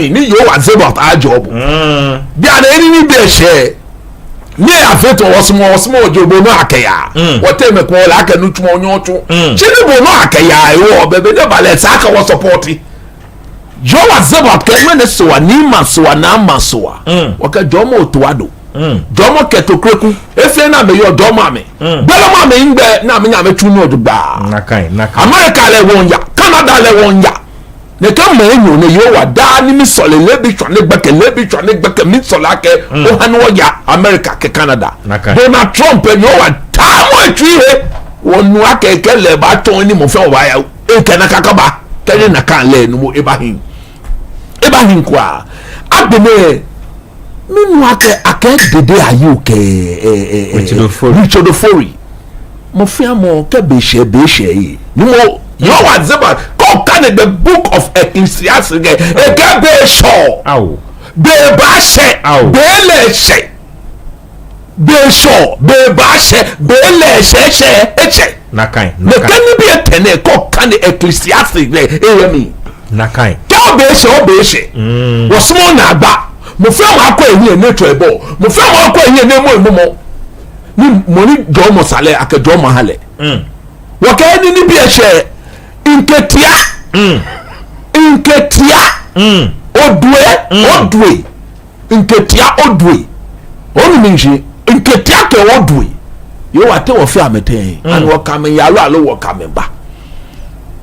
me ni yo wa about our job bi ana ni be share ni afeto osmo jobo no akaya wote me ko la aka nu tumo nyoto chini bo no akaya e wo bebe de balance aka wo support yo wa about ke me ne so ni maso na maso waka jomo otoado jomo ketokreku efe na me yo domo ame bele ma me ngbe na me nya me tunu odugba nakai America le won ya Canada le won ya ne ka ma enyo ne yo wa da ni mi sole lebi twa ne gbeke mi sole ake o hanu ya America ke Canada Donald Trump yo wa ta mo etwi he wonu ake ke le ba ton ni mo fe wa ya e ke na kakaba ke na kan le no mo Ibrahim kwa agbeme minu ake dede ayo ke Richard Ofori mo fi amo ke be she yi ni mo yo wa zeba ko kan the book of Ecclesiastes e ke be sho be ba she be le she be sho be ba she be le she nakai ne kan bi etene ko kan Ecclesiastes e mi nakai ka be she wo smo na agba mo fe mo akọ eyin neto ebo mo fe mo akọ eyin nemo mo ni mo ni jo mo sale akejo mo hale wo ka ni bi ehye inketia odwe inketia odwe onu mi nje inketia ke odwe yo wa te wo fe ameten and wo ka me yalo alo wo ka me ba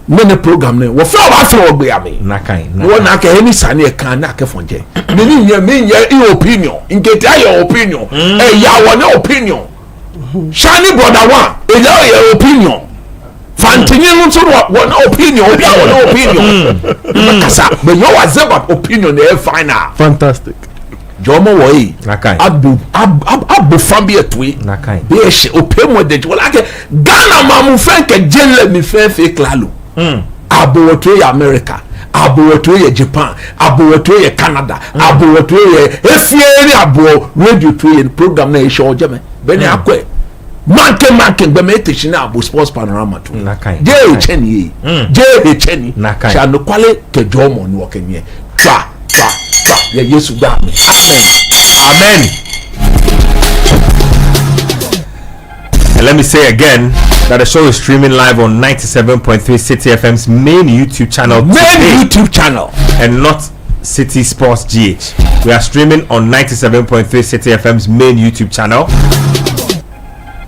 mene program ne wo fe wa fe wo gbe ame nakai wo na ka eni sane e kan na ke fonje me ni ye opinion inketia your opinion ya wo ne opinion shani brother one e your opinion Fantini no so one opinion, obi a one opinion. Kasa, but you was about opinion e final. Fantastic. Jomo wo nakai. Abu fambi etwe. Nakai. Be she opemo de wala ke Ghana mamu fenke jelle mi fe klalo. Abu otwe America. Abu otwe Japan. Abu otwe Canada. Abu otwe efieri abu radio twe program na e show jeme. Beni akwe. Manke be me teach na abo sports panorama to nakai je cheni nakai sha no kwale ke jomo ni wokenye pa ya Yesu gba me amen. And let me say again that the show is streaming live on 97.3 Citi FM's main YouTube channel and not Citi Sports GH. We are streaming on 97.3 Citi FM's main YouTube channel.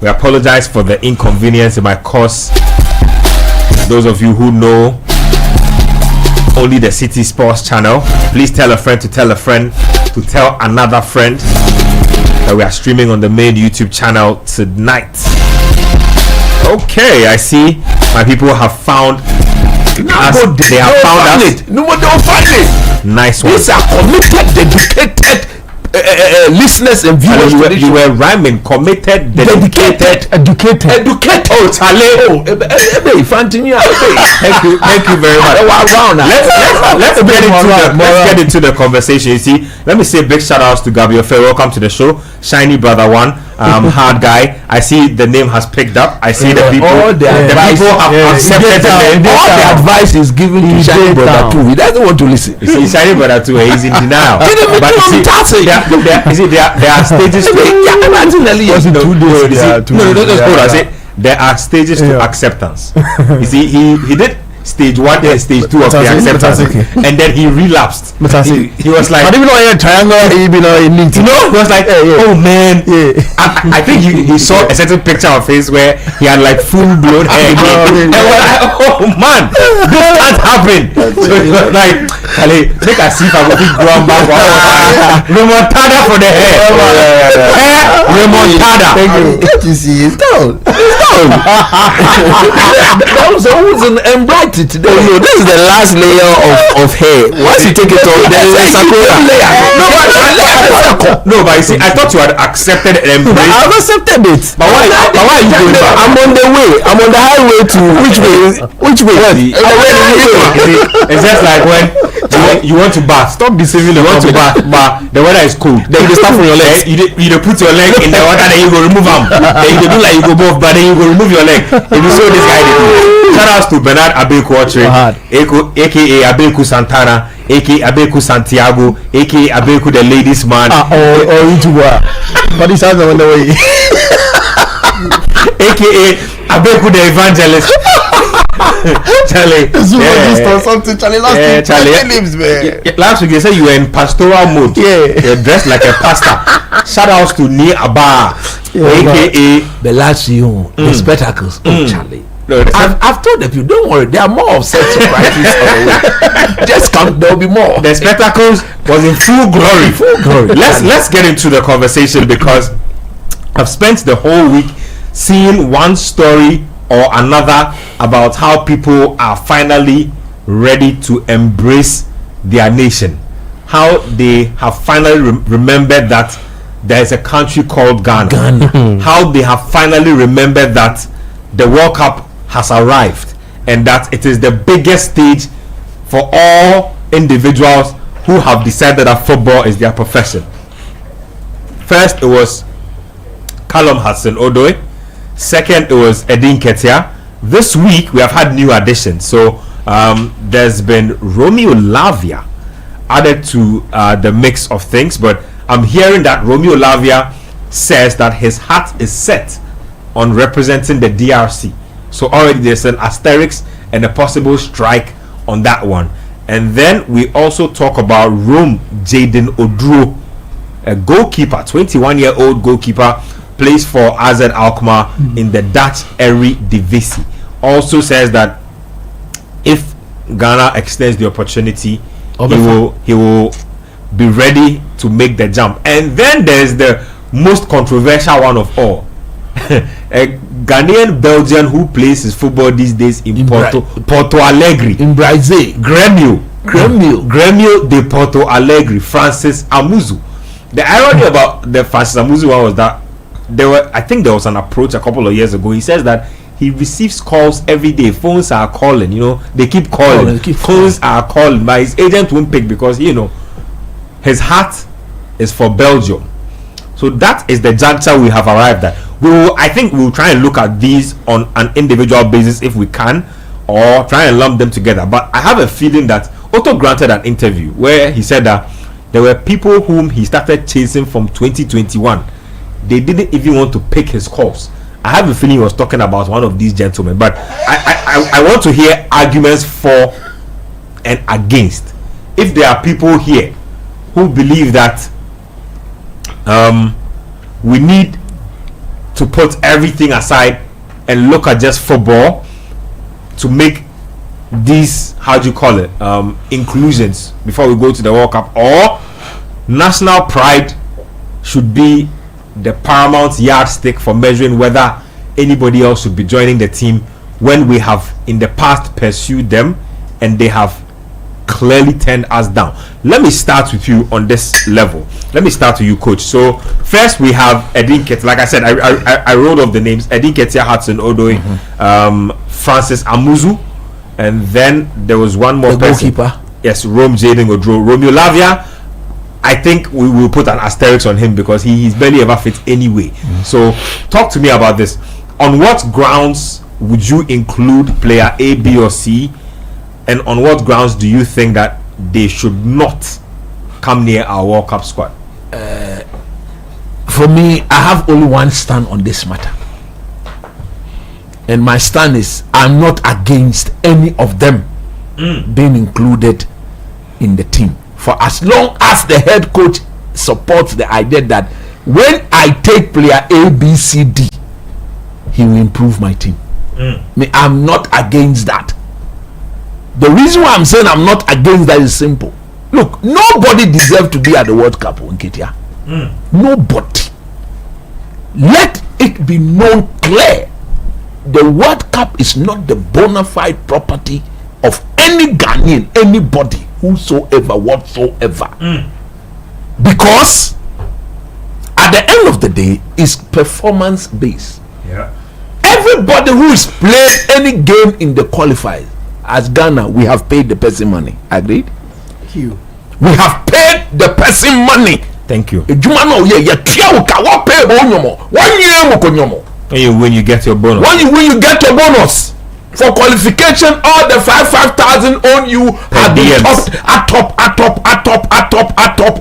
We apologize for the inconvenience it might cause those of you who know only the Citi Sports channel. Please tell a friend to tell a friend to tell another friend that we are streaming on the main YouTube channel tonight. Okay, I see my people have found us. They have found us. No one don't find it. Nice one. These are committed, dedicated listeners and viewers. You were rhyming. Committed, dedicated, educated. Oh, Tale. Thank you very much. Let's get into the conversation. You see, let me say big shout outs to Gabriel Fair. Welcome to the show, Shiny Brother One. Hard guy. I see the name has picked up. I see the people. The people have accepted the name. All the advice is given to Shiny Brother Two. He doesn't want to listen. You see, Shiny Brother Two, he's in denial. But you see, there are stages to there are stages to acceptance. You see, he did stage 1 and stage 2 of the acceptance, and then he relapsed. He was like, I didn't know a triangle, he was like, oh man, I think he saw a certain picture of his where he had like full blown hair, and we're like, oh man, this can't happen. So he was like, make a see if I will be ground back. Remontada for the hair. Remontada. Thank you. Can't you see? It's down. That was always an embroidery today. This is the last layer of hair. Once you take it off, then it's a layer. No, but you see, I thought you had accepted and embraced. I've accepted it. But why are you going back? I'm on the way. I'm on the highway to which way? It's just like when you want to bath. Stop deceiving the want to bath, but the weather is cold. Then you start from your legs. You put your leg in the water, then you go remove them. Then you do like you go both, but then you go remove your leg. If you saw this guy did. Shout out to Bernard Abeku Ochre, aka Abeku Santana. aka Abeku Santiago, aka Abeku the ladies man, or YouTuber. But it sounds on the way. aka Abeku the evangelist. Charlie, last week they said you were in pastoral mode. You're dressed like a pastor. Shout outs to Ni Abba, aka the last you, the spectacles. Charlie. No, I've told them, don't worry, there are more of such surprises on the way. Just come, there'll be more. The spectacles was in full glory. Let's get into the conversation, because I've spent the whole week seeing one story or another about how people are finally ready to embrace their nation, how they have finally remembered that there is a country called Ghana. How they have finally remembered that the World Cup has arrived, and that it is the biggest stage for all individuals who have decided that football is their profession. First, it was Callum Hudson-Odoi. Second, it was Edin Ketia. This week, we have had new additions. So, there's been Romeo Lavia added to the mix of things. But I'm hearing that Romeo Lavia says that his heart is set on representing the DRC. So already there's an asterisk and a possible strike on that one. And then we also talk about Rome Jaden Oduro, a goalkeeper, 21-year-old goalkeeper, plays for AZ Alkmaar in the Dutch Eredivisie. Also says that if Ghana extends the opportunity, he will be ready to make the jump. And then there's the most controversial one of all. A Ghanaian Belgian who plays his football these days in Porto Alegre, in Brazil, Grêmio de Porto Alegre, Francis Amuzu. The irony about the Francis Amuzu one was that I think there was an approach a couple of years ago. He says that he receives calls every day. Phones are calling, they keep calling. Phones are calling, but his agent won't pick because his heart is for Belgium. So that is the juncture we have arrived at. I think we'll try and look at these on an individual basis if we can, or try and lump them together. But I have a feeling that Otto granted an interview where he said that there were people whom he started chasing from 2021. They didn't even want to pick his calls. I have a feeling he was talking about one of these gentlemen. But I want to hear arguments for and against. If there are people here who believe that we need to put everything aside and look at just football to make these, inclusions before we go to the World Cup, or national pride should be the paramount yardstick for measuring whether anybody else should be joining the team, when we have in the past pursued them and they have clearly turned us down. Let me start with you on this level. Let me start with you, coach. So first we have Edin Ketia. Like I said, I wrote off the names: Edin Ketia, Hudson-Odoi, Francis Amuzu, and then there was one more person. Goalkeeper. Yes, Rome Jaden Oduro. Romeo Lavia, I think we will put an asterisk on him because he's barely ever fit anyway. So talk to me about this. On what grounds would you include player A, B, or C? And on what grounds do you think that they should not come near our World Cup squad? For me, I have only one stand on this matter. And my stand is, I'm not against any of them being included in the team. For as long as the head coach supports the idea that when I take player A, B, C, D, he will improve my team. I'm not against that. The reason why I'm saying I'm not against that is simple. Look, nobody deserves to be at the World Cup, Nketia. Nobody. Let it be known clear. The World Cup is not the bona fide property of any Ghanaian, anybody, whosoever, whatsoever. Because at the end of the day, it's performance based. Yeah. Everybody who is played any game in the qualifiers, as Ghana, we have paid the person money. Agreed? Thank you. We have paid the person money. Thank you. When When you get your bonus. When you get your bonus. for qualification, all the 5,000 on you have been top.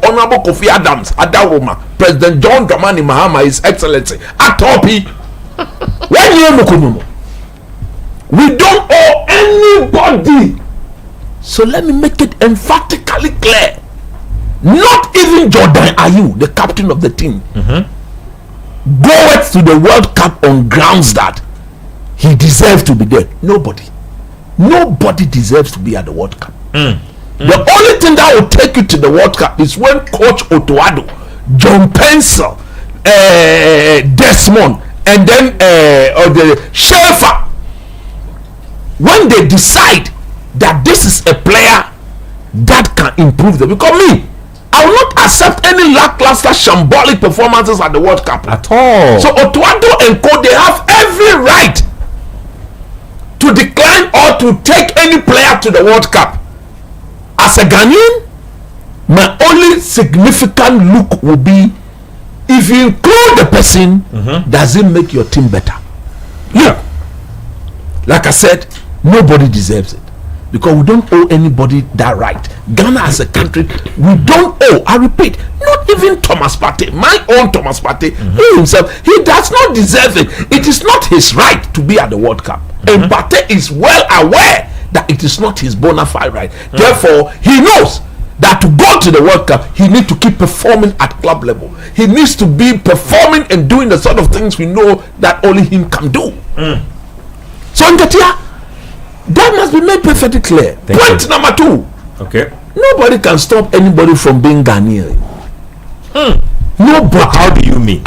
Honorable Kofi Adams, Adawoma, President John Dramani Mahama, His Excellency, Atopi. When you Mukunumo, we don't owe anybody. So let me make it emphatically clear. Not even Jordan Ayew, the captain of the team, goeth to the World Cup on grounds that he deserves to be there. Nobody deserves to be at the World Cup. The only thing that will take you to the World Cup is when Coach Otoado, John Pencil, Desmond, and then or the Schaefer, when they decide that this is a player that can improve them. Because me, I will not accept any lackluster shambolic performances at the World Cup at all. So Otuado and Co, they have every right to decline or to take any player to the World Cup. As a Ghanaian, my only significant look will be if you include the person, does it make your team better? Yeah. Like I said, nobody deserves it. Because we don't owe anybody that right. Ghana as a country, we don't owe, I repeat, not even Thomas Partey, my own Thomas Partey, he himself, he does not deserve it. It is not his right to be at the World Cup. And Partey is well aware that it is not his bona fide right. Therefore, he knows that to go to the World Cup, he needs to keep performing at club level. He needs to be performing and doing the sort of things we know that only him can do. So, Nketia, that must be made perfectly clear. Point number 2. Okay. Nobody can stop anybody from being Ghanaian. Nobody. How do you mean?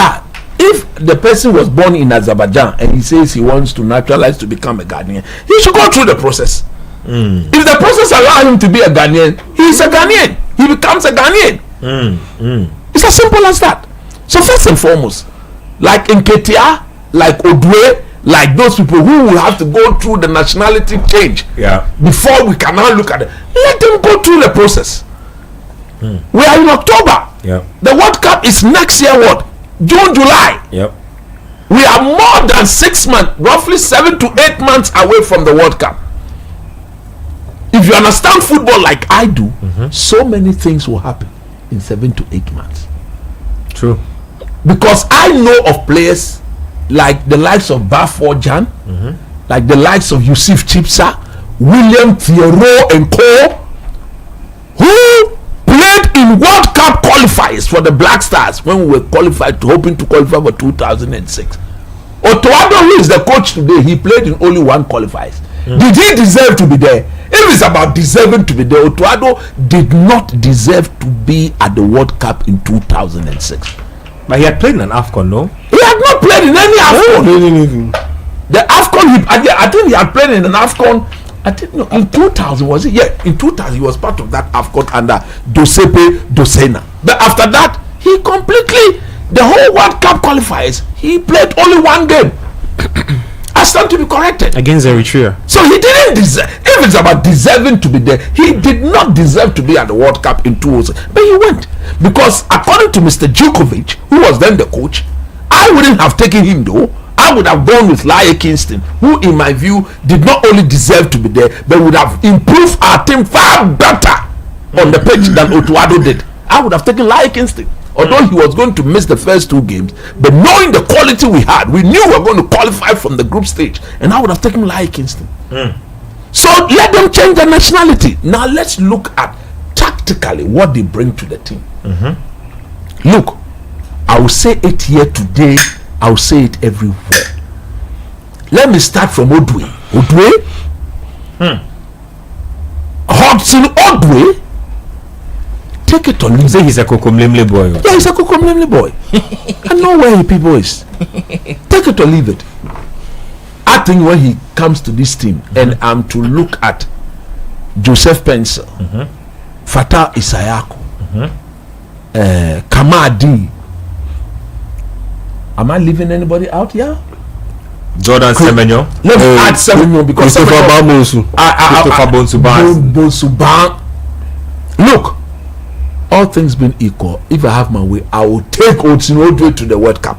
If the person was born in Azerbaijan and he says he wants to naturalize to become a Ghanaian, he should go through the process. If the process allows him to be a Ghanaian, he is a Ghanaian. He becomes a Ghanaian. It's as simple as that. So first and foremost, like Nketia, like Odwe, like those people who will have to go through the nationality change before we can now look at it, let them go through the process. We are in October. The World Cup is next year, what? June, July. We are more than 6 months, roughly 7 to 8 months away from the World Cup. If you understand football like I do, so many things will happen in 7 to 8 months. True. Because I know of players like the likes of Baforjan, like the likes of Yusuf Chipsa, William Thiero and Co, who played in World Cup qualifiers for the Black Stars when we were hoping to qualify for 2006. Otoado, who is the coach today, he played in only one qualifiers. Did he deserve to be there? If it's about deserving to be there, Otoado did not deserve to be at the World Cup in 2006. But he had played in an AFCON, no? He had not played in any AFCON. The AFCON, I think he had played in an AFCON. I think no, in 2000 was it? Yeah, in 2000 he was part of that AFCON under Dosepe Dosena. But after that, he completely, the whole World Cup qualifiers, he played only one game. I stand to be corrected. Against Eritrea. So he didn't deserve, if it's about deserving to be there, he did not deserve to be at the World Cup in 2000. But he went. Because according to Mr. Djokovic, who was then the coach, I wouldn't have taken him though. I would have gone with Laie Kingston, who in my view did not only deserve to be there, but would have improved our team far better on the pitch than Otuado did. I would have taken Laie Kingston. Although he was going to miss the first 2 games, but knowing the quality we had, we knew we were going to qualify from the group stage, and I would have taken Laie Kingston. So let them change the nationality. Now let's look at tactically what they bring to the team. Look, I will say it here today, I will say it everywhere. Let me start from Odwe. Hudson Odwe, take it or leave it. Say he's a Kokomlemle boy. Yeah, he's a Kokomlemle boy. I know where he people is. Take it or leave it. I think when he comes to this team, and I'm to look at Joseph Pencil, Fatah Isayako, Kamadi. Am I leaving anybody out here? Jordan Semenyo. Let me add Semenyo because Christopher Bonsuban. Look, all things being equal, if I have my way, I will take Odwe to the World Cup.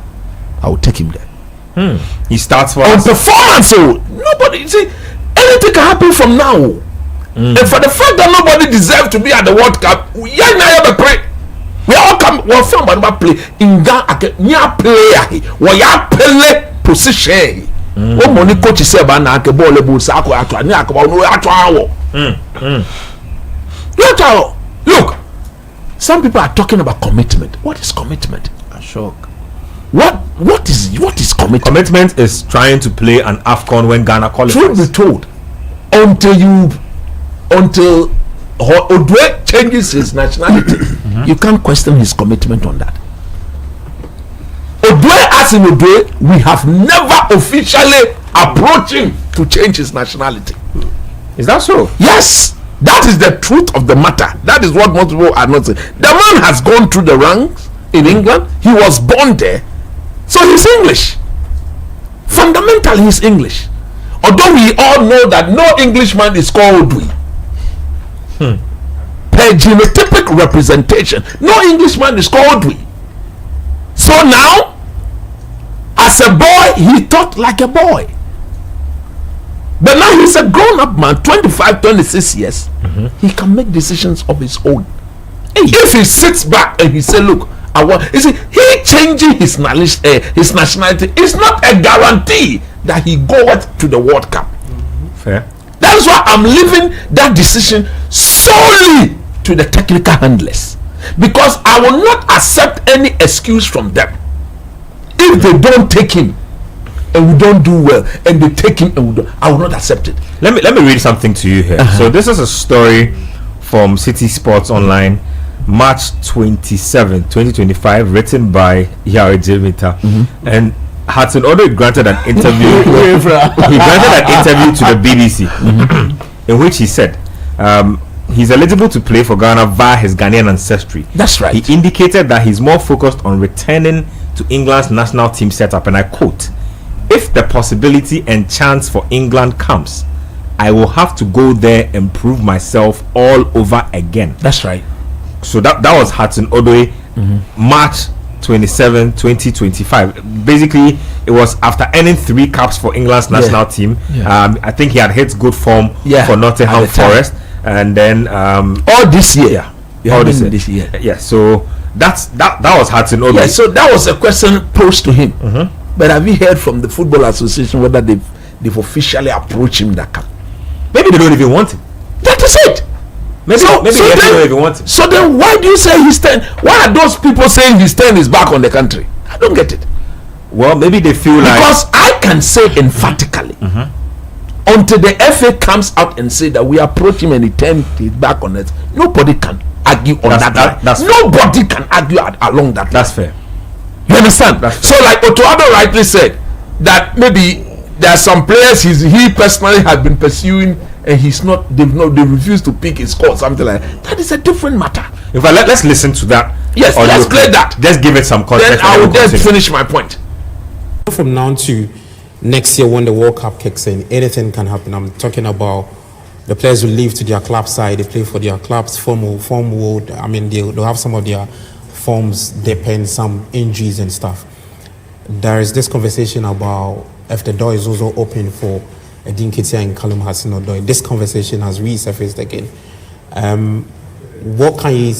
I will take him there. He starts for on us. Performance. So nobody see anything can happen from now. And for the fact that nobody deserves to be at the World Cup, we all come. Well, from but play in Ghana, player. We are play position. What money coach say about na ke ball level sako atwa ni akaba no atwa awo. Look, some people are talking about commitment. What is commitment? A shock. What is commitment? Commitment is trying to play an AFCON when Ghana qualifies. Truth be told, until Odwe changes his nationality, you can't question his commitment on that. Odwe, as in Odwe, we have never officially approached him to change his nationality. Is that so? Yes, that is the truth of the matter. That is what most people are not saying. The man has gone through the ranks in England. He was born there, so he's English. Fundamentally, he's English. Although we all know that no Englishman is called Odwe. Per genotypic representation, no Englishman is called Odwe. So now, as a boy, he thought like a boy. But now he's a grown-up man, 25, 26 years. He can make decisions of his own. If he sits back and he say, look, I want, you see, he changing his nationality is not a guarantee that he goes to the World Cup. Fair. That's why I'm leaving that decision solely to the technical handlers, because I will not accept any excuse from them. If they don't take him and we don't do well, and they take him and we don't, I will not accept it. Let me read something to you here. So this is a story from Citi Sports Online, March 27, 2025, written by Yari Jemita. And Hudson Odoi granted an interview. He granted an interview to the BBC in which he said he's eligible to play for Ghana via his Ghanaian ancestry. That's right. He indicated that he's more focused on returning to England's national team setup, and I quote, "If the possibility and chance for England comes, I will have to go there and prove myself all over again." That's right. So that was Hudson Odoi, March 27, 2025. Basically, it was after earning 3 caps for England's national team. I think he had hit good form for Nottingham Forest, and then all this year. All this year. Yeah. So that was Hudson Odoi. Yeah. So that was a question posed to him. But have you heard from the Football Association whether they've officially approached him that camp? Maybe they don't even want him. That is it. Maybe they don't even want him. So then why do you say his turn? Why are those people saying his turn is back on the country? I don't get it. Well, maybe they feel because I can say emphatically, until the FA comes out and say that we approach him and he turned his back on it, nobody can argue on that. Nobody can argue along that. That's fair. You understand? So like Otuado rightly said, that maybe there are some players he personally has been pursuing and they refuse to pick his score, something like that. That is a different matter. In fact, let's listen to that. Yes, let's play that. Just give it some context. Then I will just finish my point. From now to next year, when the World Cup kicks in, anything can happen. I'm talking about the players will leave to their club side. They play for their clubs. Form will. I mean, they'll have some of their forms depend, some injuries and stuff. There is this conversation about if the door is also open for Edin Ketia and Callum Hudson-Odoi. This conversation has resurfaced again. What can you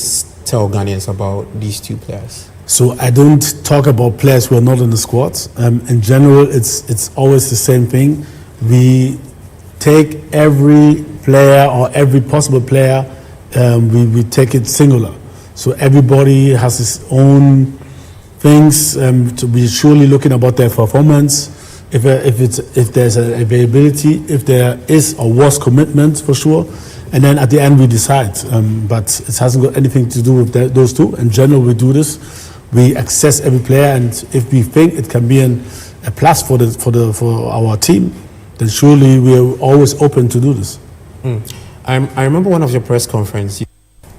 tell Ghanaians about these two players? So I don't talk about players who are not in the squad. In general, it's always the same thing. We take every player or every possible player, we take it singular. So everybody has his own things to be surely looking about their performance. If there's an availability, if there is or was commitment for sure, and then at the end we decide. But it hasn't got anything to do with those two. In general, we do this. We assess every player, and if we think it can be a plus for our team, then surely we are always open to do this. I remember one of your press conferences.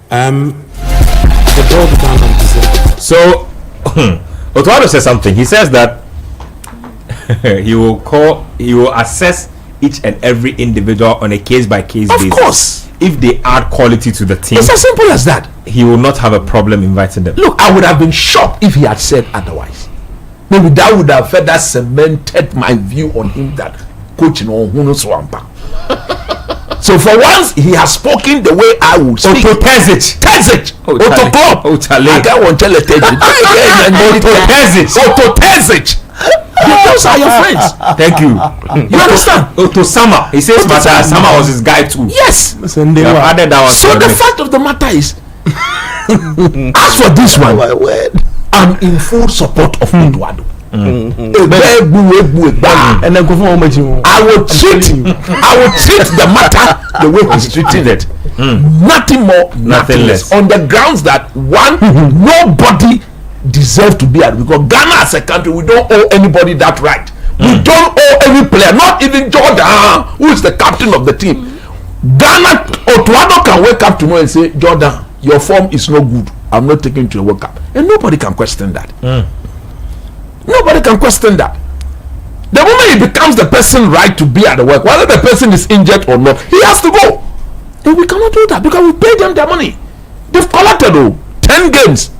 The door began on December. So Otuado says something. He says that he will assess each and every individual on a case-by-case basis. Of course. If they add quality to the team, it's as simple as that. He will not have a problem inviting them. Look, I would have been shocked if he had said otherwise. Maybe that would have further cemented my view on him that coaching on Huno Swampa. So for once, he has spoken the way I would speak. Otto Terzic. Otto Klopp. I got one tell it. Otto Terzic. Those are your friends. Thank you. You understand? Otto Sama. He says Sama was his guy too. Yes. So the fact of the matter is, as for this one, I'm in full support of Eduardo. I will treat the matter the way he's treating it. Nothing more, nothing less. On the grounds that one, nobody deserves to be at, because Ghana as a country, we don't owe anybody that right. We don't owe any player, not even Jordan, who is the captain of the team. Ghana, Otuado can wake up tomorrow and say, Jordan, your form is no good. I'm not taking you to a World Cup, and nobody can question that. Nobody can question that. The moment he becomes the person right to be at the work, whether the person is injured or not, he has to go. And we cannot do that because we paid them their money. They've collected 10 games.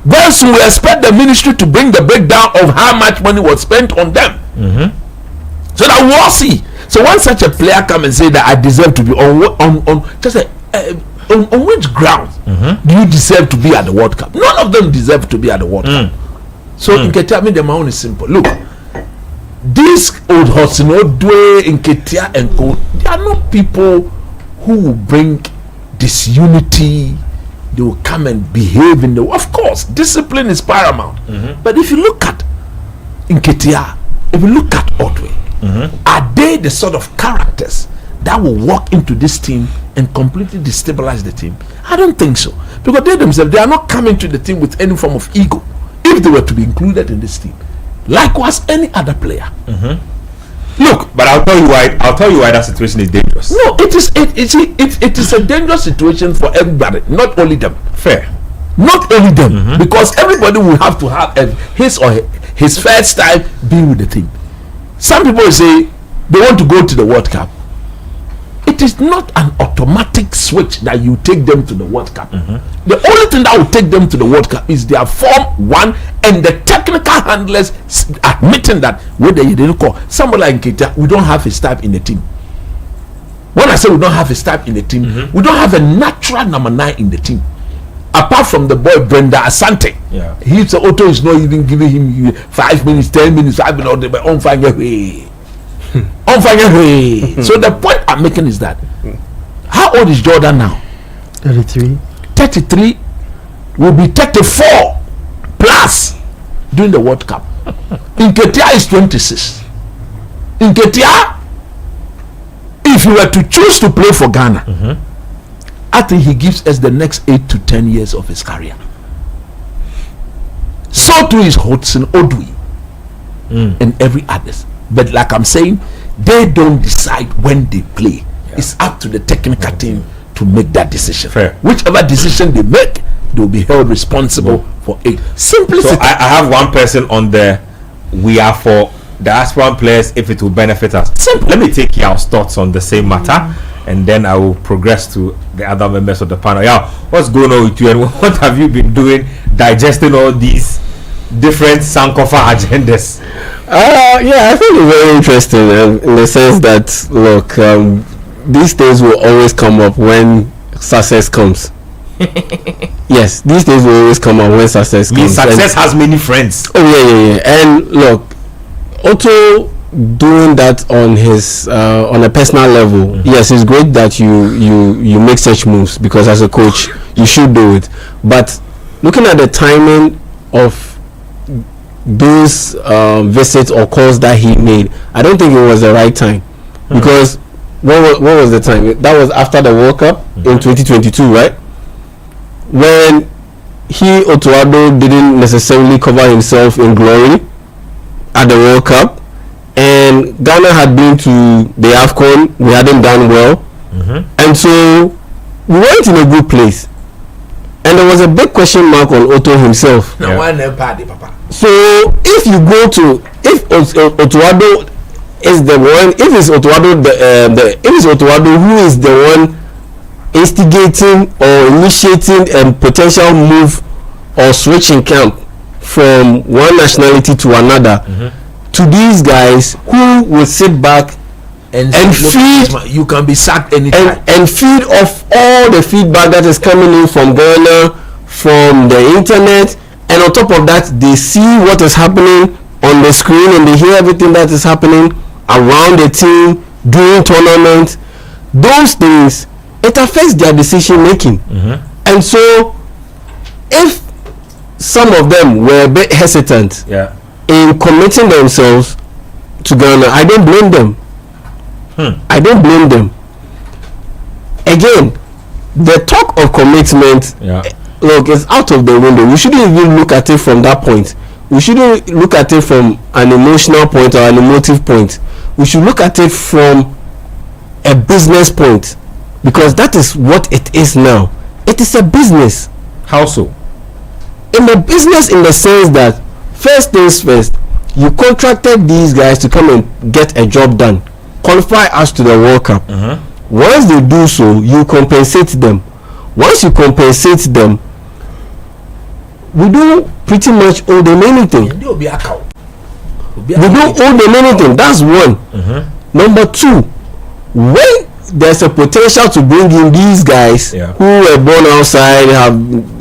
Very soon we expect the ministry to bring the breakdown of how much money was spent on them. So that we all see. So when such a player come and say that I deserve to be on just on which grounds do you deserve to be at the World Cup? None of them deserve to be at the World Cup. So Nketia, I mean, the amount is simple. Look, these old Hosinodwe, Nketia and Co, they are not people who will bring disunity. They will come and behave in the. Of course, discipline is paramount. But if you look at Nketia, if you look at Odwe, are they the sort of characters that will walk into this team and completely destabilize the team? I don't think so, because they themselves, they are not coming to the team with any form of ego. If they were to be included in this team, likewise any other player. Look, but I'll tell you why that situation is dangerous. No, it is a dangerous situation for everybody, not only them. Fair. Not only them, because everybody will have to have his or his first time being with the team. Some people say they want to go to the World Cup. It is not an automatic switch that you take them to the World Cup. The only thing that will take them to the World Cup is their form, one, and the technical handlers admitting that whether you didn't call somebody like Nketia, we don't have his type in the team. When I say we don't have his type in the team, we don't have a natural number 9 in the team. Apart from the boy Brenda Asante, his auto is not even giving him 5 minutes, 10 minutes, 5 minutes, but on fire way. So the point I'm making is that how old is Jordan now? 33 will be 34 plus during the World Cup. Nketia is 26. Nketia, if you were to choose to play for Ghana, I think he gives us the next 8 to 10 years of his career. So too is Hudson Odoi and every others. But like I'm saying, they don't decide when they play. It's up to the technical team to make that decision. Fair. Whichever decision they make, they will be held responsible for it. Simplicity. So I have one person on there. We are for diaspora players if it will benefit us. Simple. Let me take y'all's thoughts on the same matter, and then I will progress to the other members of the panel. Yeah, what's going on with you, and what have you been doing digesting all these different Sankofa agendas? Yeah, I think it's very interesting in the sense that, look, these things will always come up when success comes. Yes, these things will always come up when success comes. Success has many friends. Oh yeah. And look, Otto doing that on his on a personal level, yes, it's great that you make such moves, because as a coach you should do it. But looking at the timing of those visits or calls that he made, I don't think it was the right time, because what was the time? That was after the World Cup in 2022, right? When Otuado didn't necessarily cover himself in glory at the World Cup, and Ghana had been to the AFCON, we hadn't done well, and so we weren't in a good place, and there was a big question mark on Otto himself. Now why never party, Papa? So if you go to, if Otuado is the one, if it's Otuado who is the one instigating or initiating a potential move or switching camp from one nationality to another, to these guys who will sit back and feed. You can be sacked anytime. And feed off all the feedback that is coming in from Ghana, from the internet, and on top of that, they see what is happening on the screen and they hear everything that is happening around the team during tournament. Those things, it affects their decision making. And so if some of them were a bit hesitant in committing themselves to Ghana, I don't blame them. I don't blame them. Again, the talk of commitment, look, it's out of the window. We shouldn't even look at it from that point. We shouldn't look at it from an emotional point or an emotive point. We should look at it from a business point, because that is what it is now. It is a business. How so? In a business, in the sense that first things first, you contracted these guys to come and get a job done, qualify us to the World Cup. Once they do so, you compensate them. Once you compensate them, we don't pretty much owe them anything. We don't owe them anything. That's one. Number two, when there's a potential to bring in these guys who were born outside, have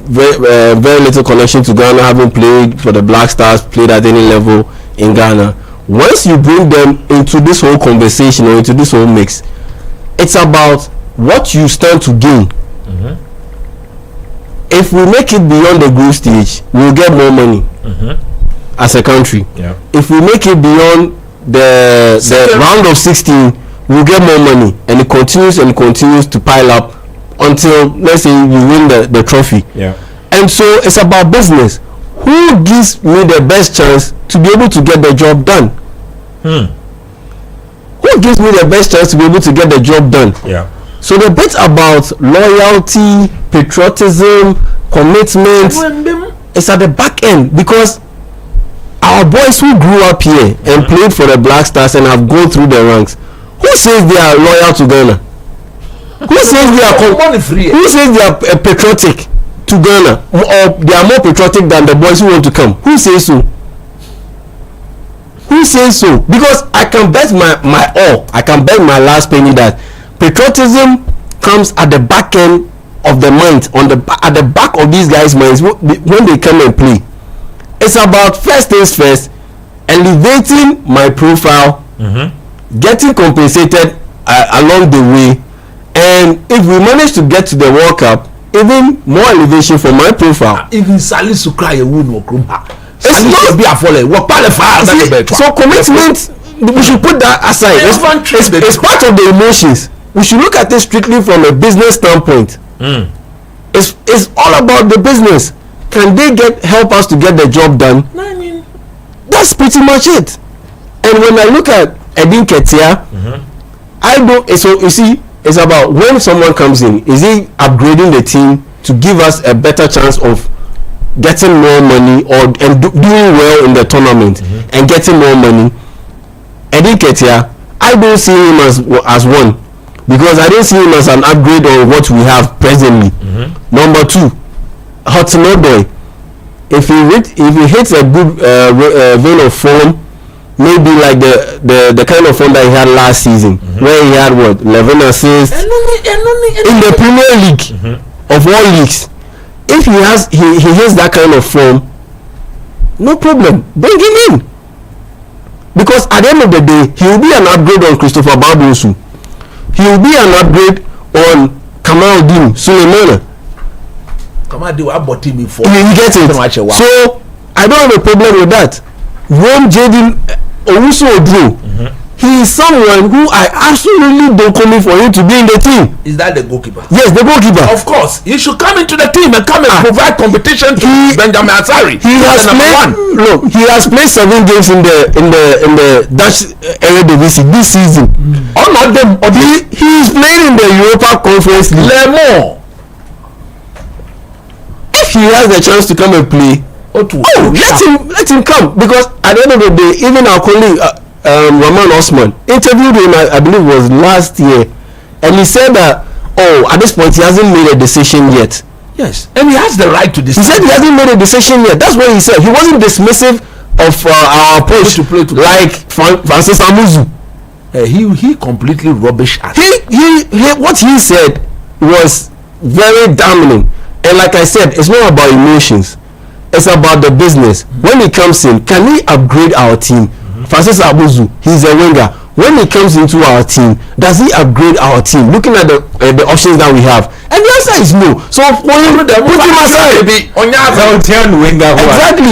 very little connection to Ghana, haven't played for the Black Stars, played at any level in Ghana. Once you bring them into this whole conversation or into this whole mix, it's about what you stand to gain. If we make it beyond the group stage, we'll get more money as a country. If we make it beyond the round of 16, we'll get more money, and it continues to pile up until, let's say, you win the trophy. And so it's about business. Who gives me the best chance to be able to get the job done? Who gives me the best chance to be able to get the job done? So the bit about loyalty, patriotism, commitment is at the back end, because our boys who grew up here and played for the Black Stars and have gone through the ranks, who says they are loyal to Ghana? Who says they are patriotic to Ghana, or they are more patriotic than the boys who want to come? Who says so? Who says so? Because I can bet my all, I can bet my last penny that patriotism comes at the back end of the mind, at the back of these guys' minds when they come and play. It's about first things first, elevating my profile, getting compensated along the way, and if we manage to get to the World Cup, even more elevation for my profile. Even Salisu cry a wound or Krumha. So commitment, we should put that aside. It's part of the emotions. We should look at it strictly from a business standpoint. It's all about the business. Can they help us to get the job done? That's pretty much it. And when I look at Edin Ketia, I don't. So you see, it's about when someone comes in, is he upgrading the team to give us a better chance of getting more money and doing well in the tournament and getting more money? Edin Ketia, I don't see him as one, because I don't see him as an upgrade on what we have presently. Number two, Hudson Odoi, if he hits a good vein of form, maybe like the kind of form that he had last season, where he had 11 assists in the Premier League of all leagues. If he hits that kind of form, no problem, bring him in, because at the end of the day, he will be an upgrade on Christopher Babusu. He will be an upgrade on Kamaldeen Sulemana. Kamaldeen, I bought him before. You get it. So I don't have a problem with that. Rome Jaden Owusu Odro, he is someone who I absolutely don't come in for him to be in the team. Is that the goalkeeper? Yes, the goalkeeper. Of course, he should come into the team and come and provide competition to Benjamin Asari. He has played 7 games in the Dutch Eredivisie this season. All of them. He is playing in the Europa Conference League. Lemon. If he has the chance to come and play, let him come, because at the end of the day, even our colleague Rahman Osman interviewed him, I believe it was last year, and he said that at this point he hasn't made a decision yet. Yes, and he has the right to decide. He said he hasn't made a decision yet. That's what he said. He wasn't dismissive of our approach to play like Francis Amuzu. He completely rubbish us. He what he said was very damning, and like I said, it's not about emotions, it's about the business. When he comes in, can he upgrade our team? Francis Abuzu, he's a winger. When he comes into our team, does he upgrade our team? Looking at the options that we have, and the answer is no. So for him, put him aside. Exactly.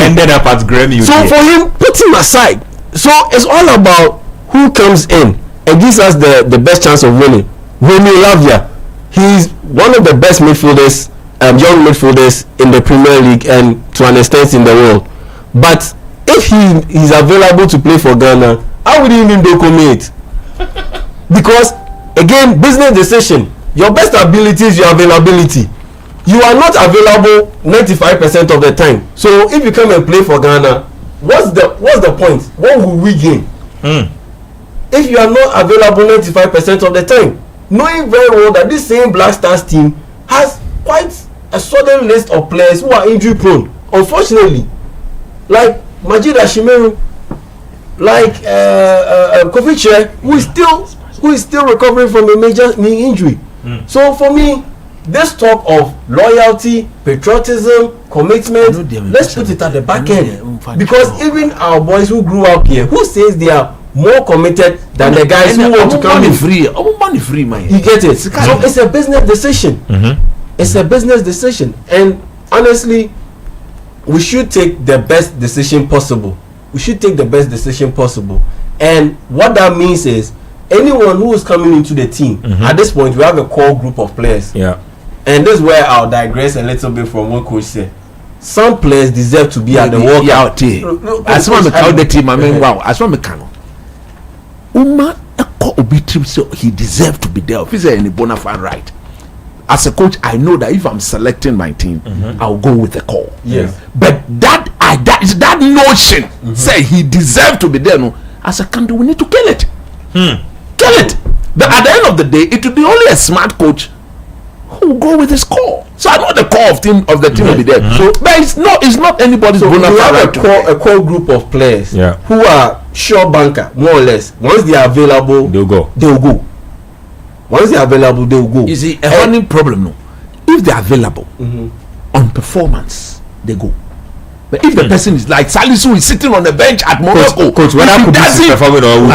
Ended up at Grammy. So for him, put him aside. So it's all about who comes in and gives us the best chance of winning. Remy Lavia, he's one of the best midfielders, young midfielders in the Premier League and to an extent in the world. But if he's available to play for Ghana, I wouldn't even document, because again, business decision. Your best ability is your availability. You are not available 95% of the time. So if you come and play for Ghana, what's the point? What will we gain? If you are not available 95% of the time, knowing very well that this same Black Stars team has quite a sudden list of players who are injury prone, unfortunately, like Majid Ashimeru, like Kofiche, who is still recovering from a major knee injury. So for me, this talk of loyalty, patriotism, commitment, let's put it at the back end, because even our boys who grew up here, who says they are more committed than the guys who want to come in free, man. You get it? So it's a business decision. It's a business decision, and honestly, we should take the best decision possible. And what that means is, anyone who is coming into the team, at this point, we have a core group of players. Yeah. And this is where I'll digress a little bit from what coach said. Some players deserve to be at the World Cup. As one of the team, I mean, wow. As one mechanic, Uma so he deserved to be there. If he's any bona fide right. As a coach, I know that if I'm selecting my team, I'll go with the call. Yes. But that notion, say he deserved to be there. No, as a country, we need to kill it. Kill it. But at the end of the day, it will be only a smart coach who will go with his core. So I know the core of the team will be there. So, but it's not anybody's. So we have a core group of players who are sure banker, more or less. Once they are available, they'll go. Once they are available, they will go. You see, a running problem. No, if they are available on performance, they go. But if the person is like Salisu is sitting on the bench at Morocco, coach, when I could be performing or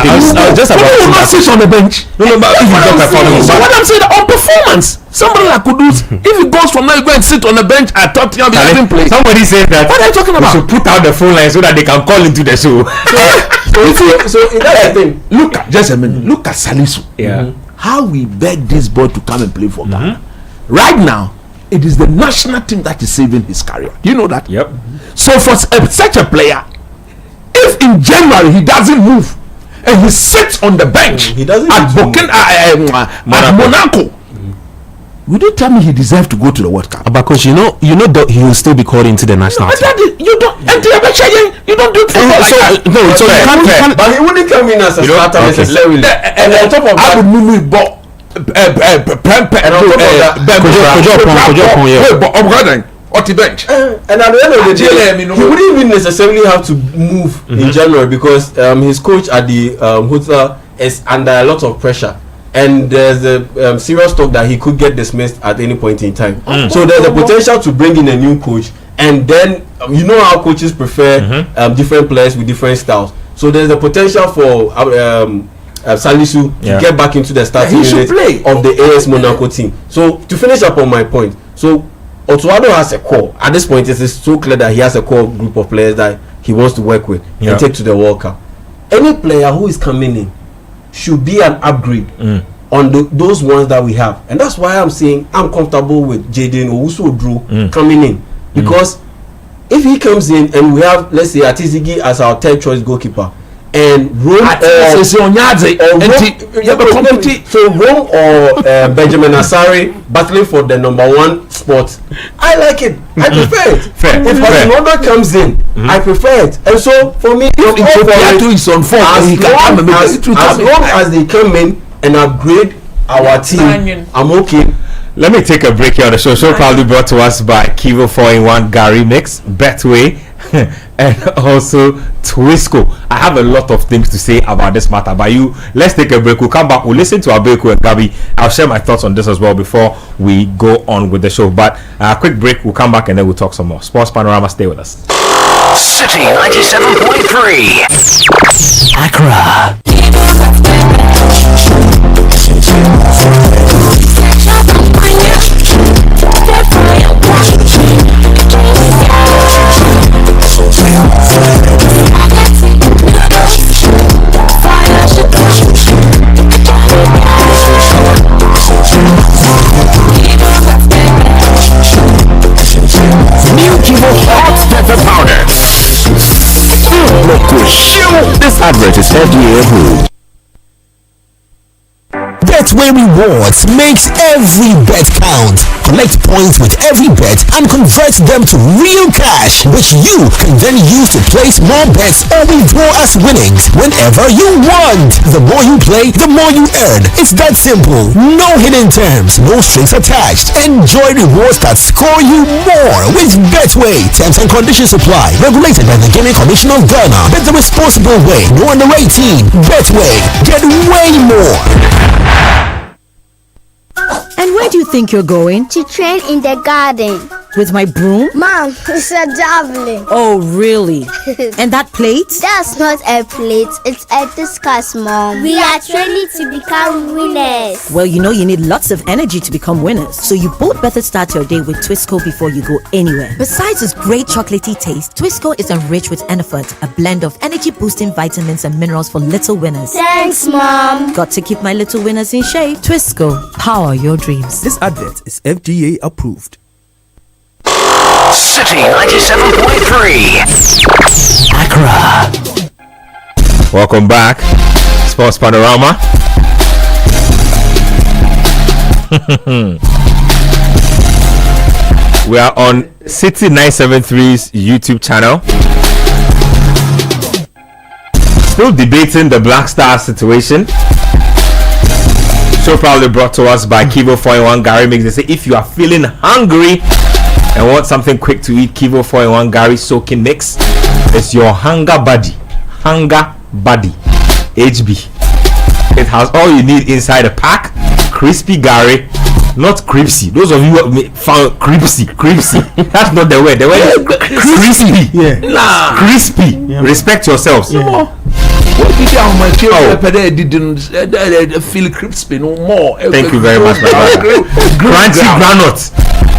just about will not sit on the bench. No, but if he's not performing, so what I'm saying, on performance, somebody like Kudus, if he goes from now, go and sit on the bench at Tottenham, play. Somebody said that. What are you talking about? We should put out the phone line so that they can call into the show. So that's the thing. Look at just a minute. Look at Salisu. Yeah. How we beg this boy to come and play for Ghana. Right now, it is the national team that is saving his career. Do you know that? Yep. So for such a player, if in January he doesn't move and he sits on the bench at Monaco, would you tell me he deserves to go to the World Cup? But coach, you know that he will still be called into the national team. You don't do it for but he wouldn't come in as a starter necessarily. And on top of that, I would move bench. And at the end of the day, he wouldn't even necessarily have to move in January, because his coach at the hotel is under a lot of pressure, and there's a serious talk that he could get dismissed at any point in time. So there's a potential to bring in a new coach, and then you know how coaches prefer different players with different styles. So there's a potential for Salisu to get back into the starting unit of the AS Monaco team. So to finish up on my point, so Otuado has a core. At this point, it is so clear that he has a core group of players that he wants to work with and take to the World Cup. Any player who is coming in should be an upgrade on those ones that we have, and that's why I'm saying I'm comfortable with Jaden Owusu-Oduro coming in, because if he comes in and we have, let's say, Atizigi as our third choice goalkeeper, and Rome or Benjamin Asare battling for the #1 spot, I like it. I prefer it. If Hashimoto comes in, I prefer it. And so for me, as long as they come in and upgrade our team, I'm okay. Let me take a break here on the show. Show proudly brought to us by Kivo 4-in-1 Gary Mix, Betway, and also Twisco. I have a lot of things to say about this matter, but let's take a break. We'll come back. We'll listen to Abeku and Gabi. I'll share my thoughts on this as well before we go on with the show. But quick break. We'll come back and then we'll talk some more. Sports Panorama, stay with us. City 97.3 Accra. This advert is FDA approved. Betway Rewards makes every bet count. Collect points with every bet and convert them to real cash, which you can then use to place more bets or withdraw as winnings whenever you want. The more you play, the more you earn. It's that simple. No hidden terms, no strings attached. Enjoy rewards that score you more with Betway. Terms and conditions apply. Regulated by the Gaming Commission of Ghana. Bet the responsible way. No under 18. Betway. Get way more. And where do you think you're going? To train in the garden. With my broom? Mom, it's a javelin. Oh, really? And that plate? That's not a plate. It's a discus, Mom. We are training to become winners. Well, you know you need lots of energy to become winners. So you both better start your day with Twisco before you go anywhere. Besides its great chocolatey taste, Twisco is enriched with Enerfort, a blend of energy-boosting vitamins and minerals for little winners. Thanks, Mom. Got to keep my little winners in shape. Twisco, power your dreams. This advert is FDA approved. City 97.3 Accra. Welcome back. Sports Panorama. We are on Citi 973's YouTube channel. Still debating the Black Stars situation. Show proudly brought to us by Kivo 4-in-1 Gary Mix. They say if you are feeling hungry and want something quick to eat, Kivo 4-in-1 Gary Soaking Mix. It's your hunger buddy. Hunger buddy. HB. It has all you need inside a pack. Crispy Gary. Not crispy. Those of you who found crispy. That's not the word. The word is crispy. Yeah. Nah. Crispy. Yeah. Respect yourselves. Yeah. What did you feel crispy no more? Thank you very much, my brother. Crunchy granules,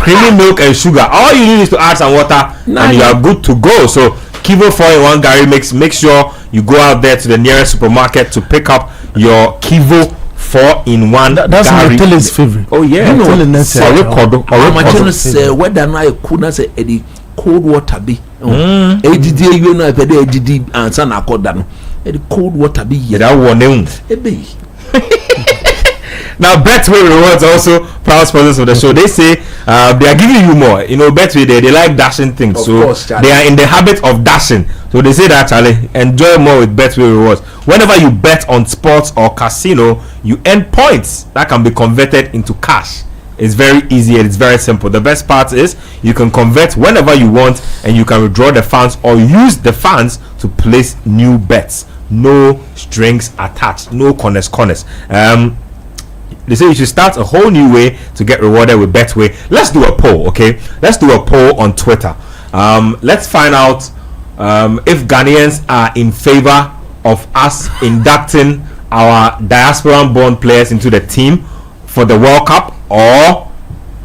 creamy milk and sugar. All you need is to add some water and you are good to go. So Kivo 4-in-1 Gary Mix. Make sure you go out there to the nearest supermarket to pick up your Kivo 4-in-1 That's Gary. my Tilly's favorite. Oh yeah, you know, my children say whether I could not say any cold water be. ADD you know ADD and son I call that. The cold water be that one Now Betway Rewards also proud sponsors of the show. They say they are giving you more. You know, Betway they like dashing things, of so course, they are in the habit of dashing. So they say that Charlie, enjoy more with Betway Rewards. Whenever you bet on sports or casino, you earn points that can be converted into cash. It's very easy and it's very simple. The best part is you can convert whenever you want and you can withdraw the funds or use the funds to place new bets. No strings attached, no corners. They say you should start a whole new way to get rewarded with Betway. Let's do a poll, okay? Let's do a poll on Twitter. Let's find out if Ghanaians are in favor of us inducting our diaspora-born players into the team for the World Cup, or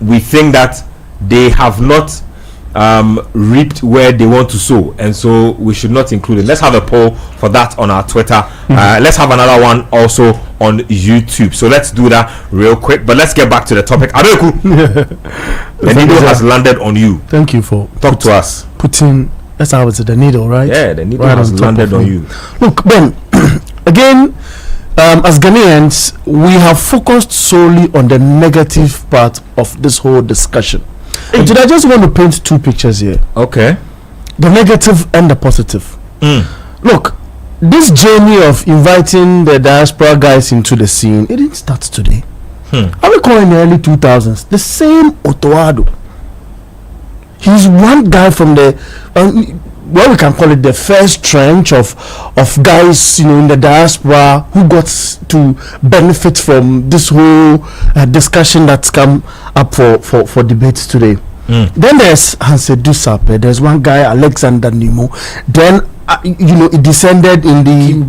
we think that they have not reaped where they want to sow, and so we should not include it. Let's have a poll for that on our Twitter. Let's have another one also on YouTube. So let's do that real quick, but let's get back to the topic. Adeku, the needle has landed on you. Thank you for talk to us. Putting, that's how it's the needle, right? Yeah, the needle right has landed on you. Look, Ben, again, as Ghanaians, we have focused solely on the negative part of this whole discussion. But I just want to paint two pictures here. Okay. The negative and the positive. Look, this journey of inviting the diaspora guys into the scene, it didn't start today. I recall in the early 2000s, the same Otoado. He's one guy from the well, we can call it the first trench of guys, in the diaspora who got to benefit from this whole discussion that's come up for debates today. Then there's Hanse Dusape. There's one guy, Alexander Nimo. Then it descended in the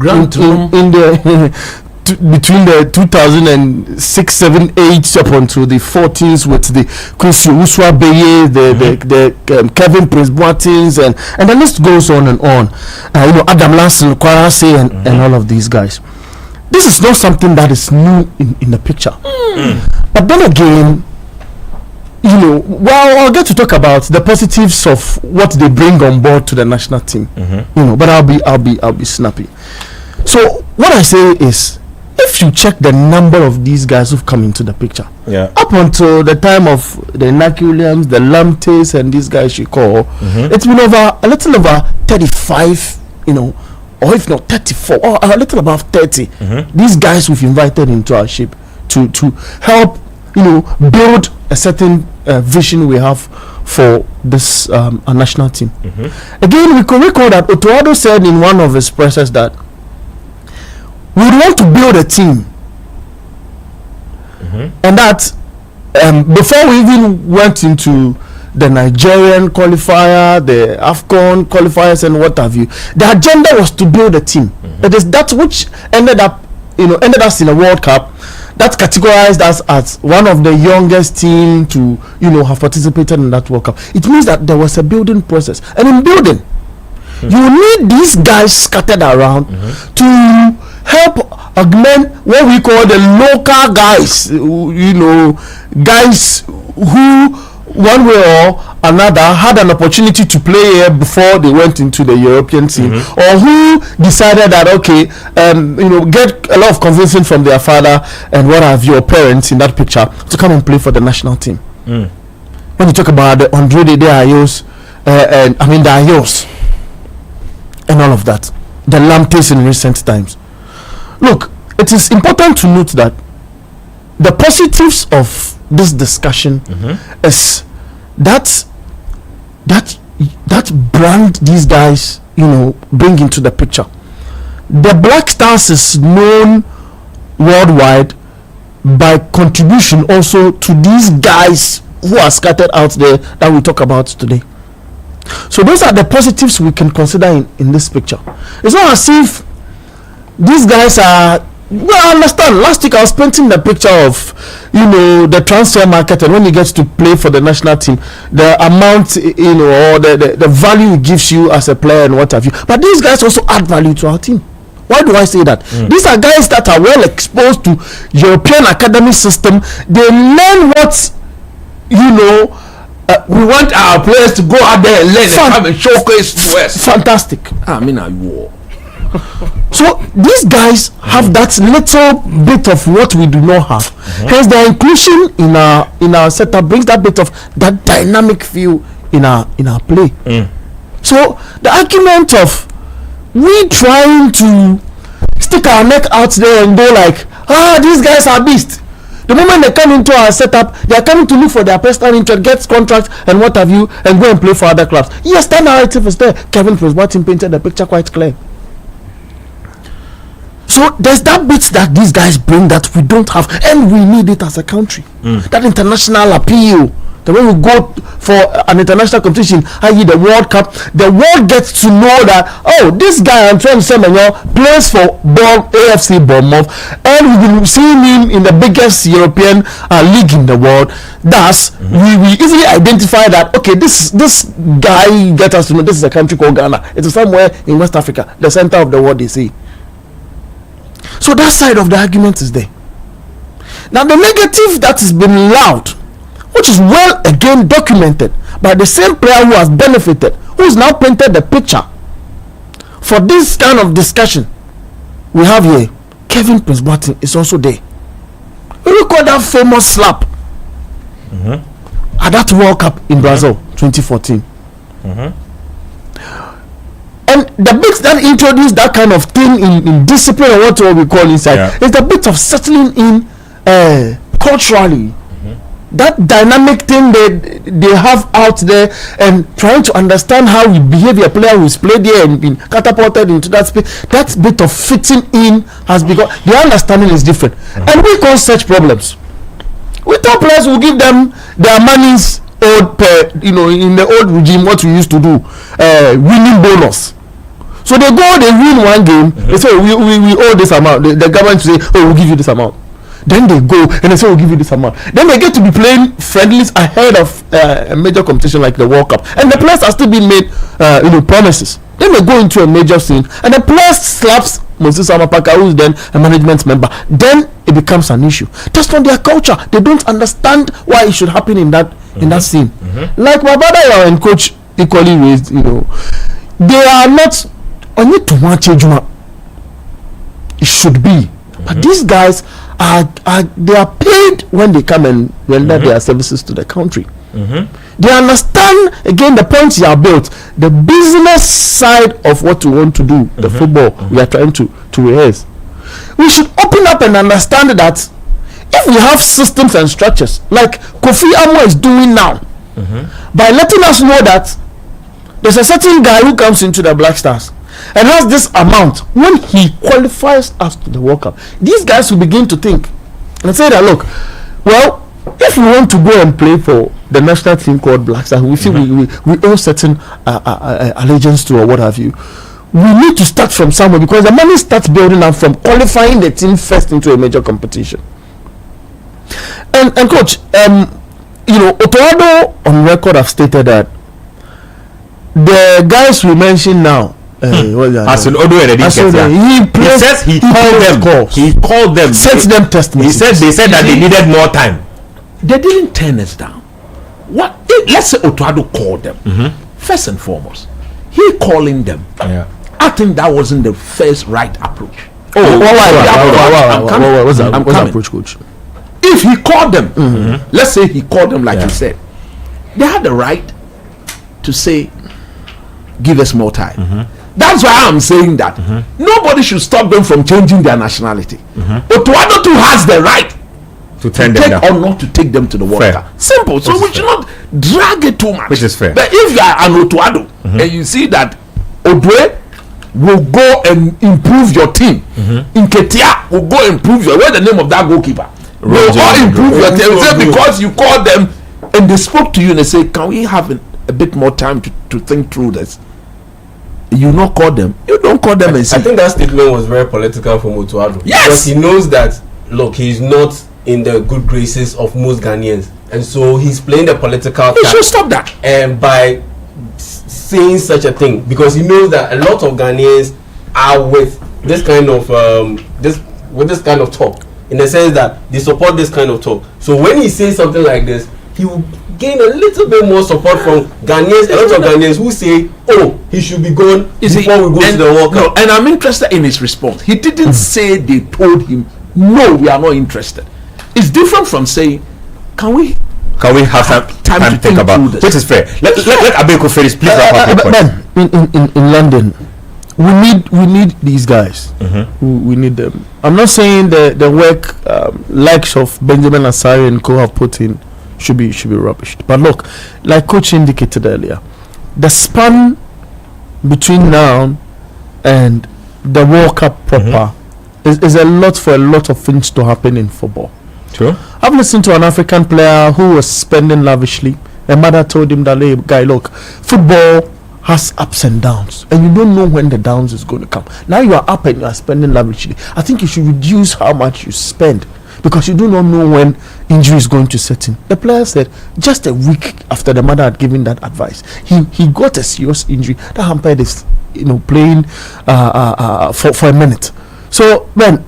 between the 2006, 7, 8 up until the 14s with the Chris Uswa Beye, the Kevin Prince Boatins, and the list goes on and on. Adam Lanson, Kwarase, and all of these guys. This is not something that is new in the picture. But then again, I'll get to talk about the positives of what they bring on board to the national team. But I'll be snappy. So what I say is, if you check the number of these guys who've come into the picture, up until the time of the Inac-Williams, the Lamtes, and these guys you call, it's been a little over 35, or if not 34, or a little above 30. These guys we've invited into our ship to help, build a certain vision we have for this our national team. Again, we could recall that Otoado said in one of his presses that we would want to build a team, and that before we even went into the Nigerian qualifier, the AFCON qualifiers, and what have you, the agenda was to build a team. It is that which ended us in a World Cup that categorized us as one of the youngest team to have participated in that World Cup. It means that there was a building process, and in building, you need these guys scattered around to help augment what we call the local guys, guys who one way or another had an opportunity to play here before they went into the European team, or who decided that get a lot of convincing from their father and what have your parents in that picture to come and play for the national team. When you talk about the Andre de Ayos, the Ayos and all of that, the Lamtes in recent times. Look, it is important to note that the positives of this discussion is that brand these guys bring into the picture. The Black Stars is known worldwide by contribution also to these guys who are scattered out there that we talk about today. So those are the positives we can consider in this picture. It's not as if these guys are, I understand. Last week I was painting the picture of the transfer market, and when you get to play for the national team, the amount or the value it gives you as a player and what have you. But these guys also add value to our team. Why do I say that? These are guys that are well exposed to European academy system. They learn what we want our players to go out there and learn and come and showcase to us. Fantastic. So these guys have that little bit of what we do not have. Hence, their inclusion in our setup brings that bit of that dynamic feel in our play. So the argument of we trying to stick our neck out there and go like, these guys are beasts. The moment they come into our setup, they are coming to look for their personal interest, get contracts and what have you, and go and play for other clubs. Yes, that narrative is there. Kevin Prince Boatins painted the picture quite clear. So there's that bit that these guys bring that we don't have, and we need it as a country. That international appeal. The way we go for an international competition, i.e. the World Cup, the world gets to know that, this guy Antoine Semenyo plays for AFC Bournemouth, and we've been seeing him in the biggest European league in the world. Thus, we easily identify that, okay, this guy gets us to know this is a country called Ghana. It is somewhere in West Africa, the center of the world, they say. So that side of the argument is there. Now the negative that has been loud, which is well again documented by the same player who has benefited, who has now painted the picture for this kind of discussion we have here. Kevin Prince Boatins is also there. We recall that famous slap at that World Cup in Brazil 2014. And the bits that introduced that kind of thing in discipline, or what we call inside, is the bit of settling in culturally that dynamic thing they have out there, and trying to understand how we behave, a player who's played here and been catapulted into that space, that bit of fitting in has become, the understanding is different. And we cause such problems. We tell players, we'll give them their monies old per, in the old regime, what we used to do, winning bonus. So they go, they win one game, they say, we owe this amount. The government say, oh, we'll give you this amount. Then they go and they say, we'll give you this amount. Then they get to be playing friendlies ahead of a major competition like the World Cup. And the players are still being made, promises. Then they go into a major scene and the player slaps Moses Amapaka, who is then a management member. Then it becomes an issue. That's not their culture. They don't understand why it should happen in that scene. Like my brother and coach equally raised, they are not only to watch Juma. It should be. But these guys they are paid when they come and render their services to the country. They understand again the points you are built, the business side of what we want to do, the football we are trying to rehearse. We should open up and understand that if we have systems and structures like Kofi Amo is doing now, by letting us know that there's a certain guy who comes into the Black Stars and has this amount, when he qualifies us to the World Cup, these guys will begin to think and say that, look, well, if we want to go and play for the national team called Black Stars, we feel we owe certain allegiance to or what have you. We need to start from somewhere, because the money starts building up from qualifying the team first into a major competition. And coach, Otoado on record have stated that the guys we mentioned now, he says he called them, sent them text messages. They said that they needed more time. They didn't turn us down. What? Let's say Otoado called them. First and foremost, he calling them. I think that wasn't the first right approach. What's the approach, coach? If he called them, let's say he called them like he said, they had the right to say, give us more time. That's why I'm saying that nobody should stop them from changing their nationality. Otoado too has the right to take or not to take them to the World Cup. Simple. So we should not drag it too much. Which is fair. But if you are an Otoado and you see that Odwe will go and improve your team, in Ketia will go and improve your, what's the name of that goalkeeper? Will all improve your team. Because you called them and they spoke to you and they say, can we have a bit more time to think through this? You not call them. You don't call them and see. I think that statement was very political for Otoado. Yes. Because he knows that, look, he's not in the good graces of most Ghanaians. And so he's playing the political He should stop that. And by saying such a thing, because he knows that a lot of Ghanaians are with this kind of this kind of talk, in the sense that they support this kind of talk. So when he says something like this, he will gain a little bit more support from Ghanaians, a lot of Ghanaians who say, oh, he should be gone before we go to the World Cup. No, and I'm interested in his response. He didn't say they told him, no, we are not interested. It's different from saying, can we have some time to think about this? Which is fair. Let Abeko finish, please. In London, we need these guys. We need them. I'm not saying the work likes of Benjamin Asari and co have put in should be rubbish. But look, like coach indicated earlier, the span between now and the World Cup proper is a lot for a lot of things to happen in football. True. I've listened to an African player who was spending lavishly. A mother told him that, hey, guy, look, football has ups and downs, and you don't know when the downs is going to come. Now you are up and you are spending lavishly. I think you should reduce how much you spend, because you do not know when injury is going to set in. The player said just a week after the mother had given that advice, he got a serious injury that hampered his playing for a minute. So man,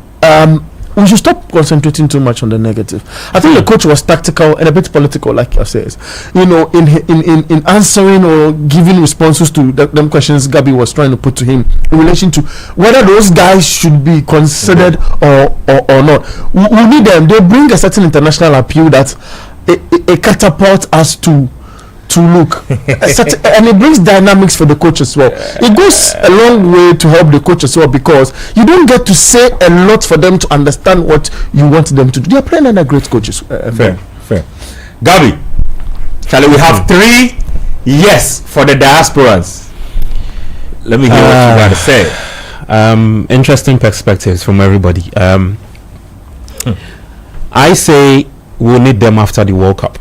we should stop concentrating too much on the negative. I think the coach was tactical and a bit political, like I says, in answering or giving responses to them questions Gabi was trying to put to him in relation to whether those guys should be considered or not. We need them. They bring a certain international appeal that it catapults us to look and it brings dynamics for the coach as well. It goes a long way to help the coach as well, because you don't get to say a lot for them to understand what you want them to do. They are playing under great coaches. Fair. Gabi, Charlie, we have 3 yes for the diasporans. Let me hear what you got to say. Interesting perspectives from everybody. I say we'll need them after the World Cup.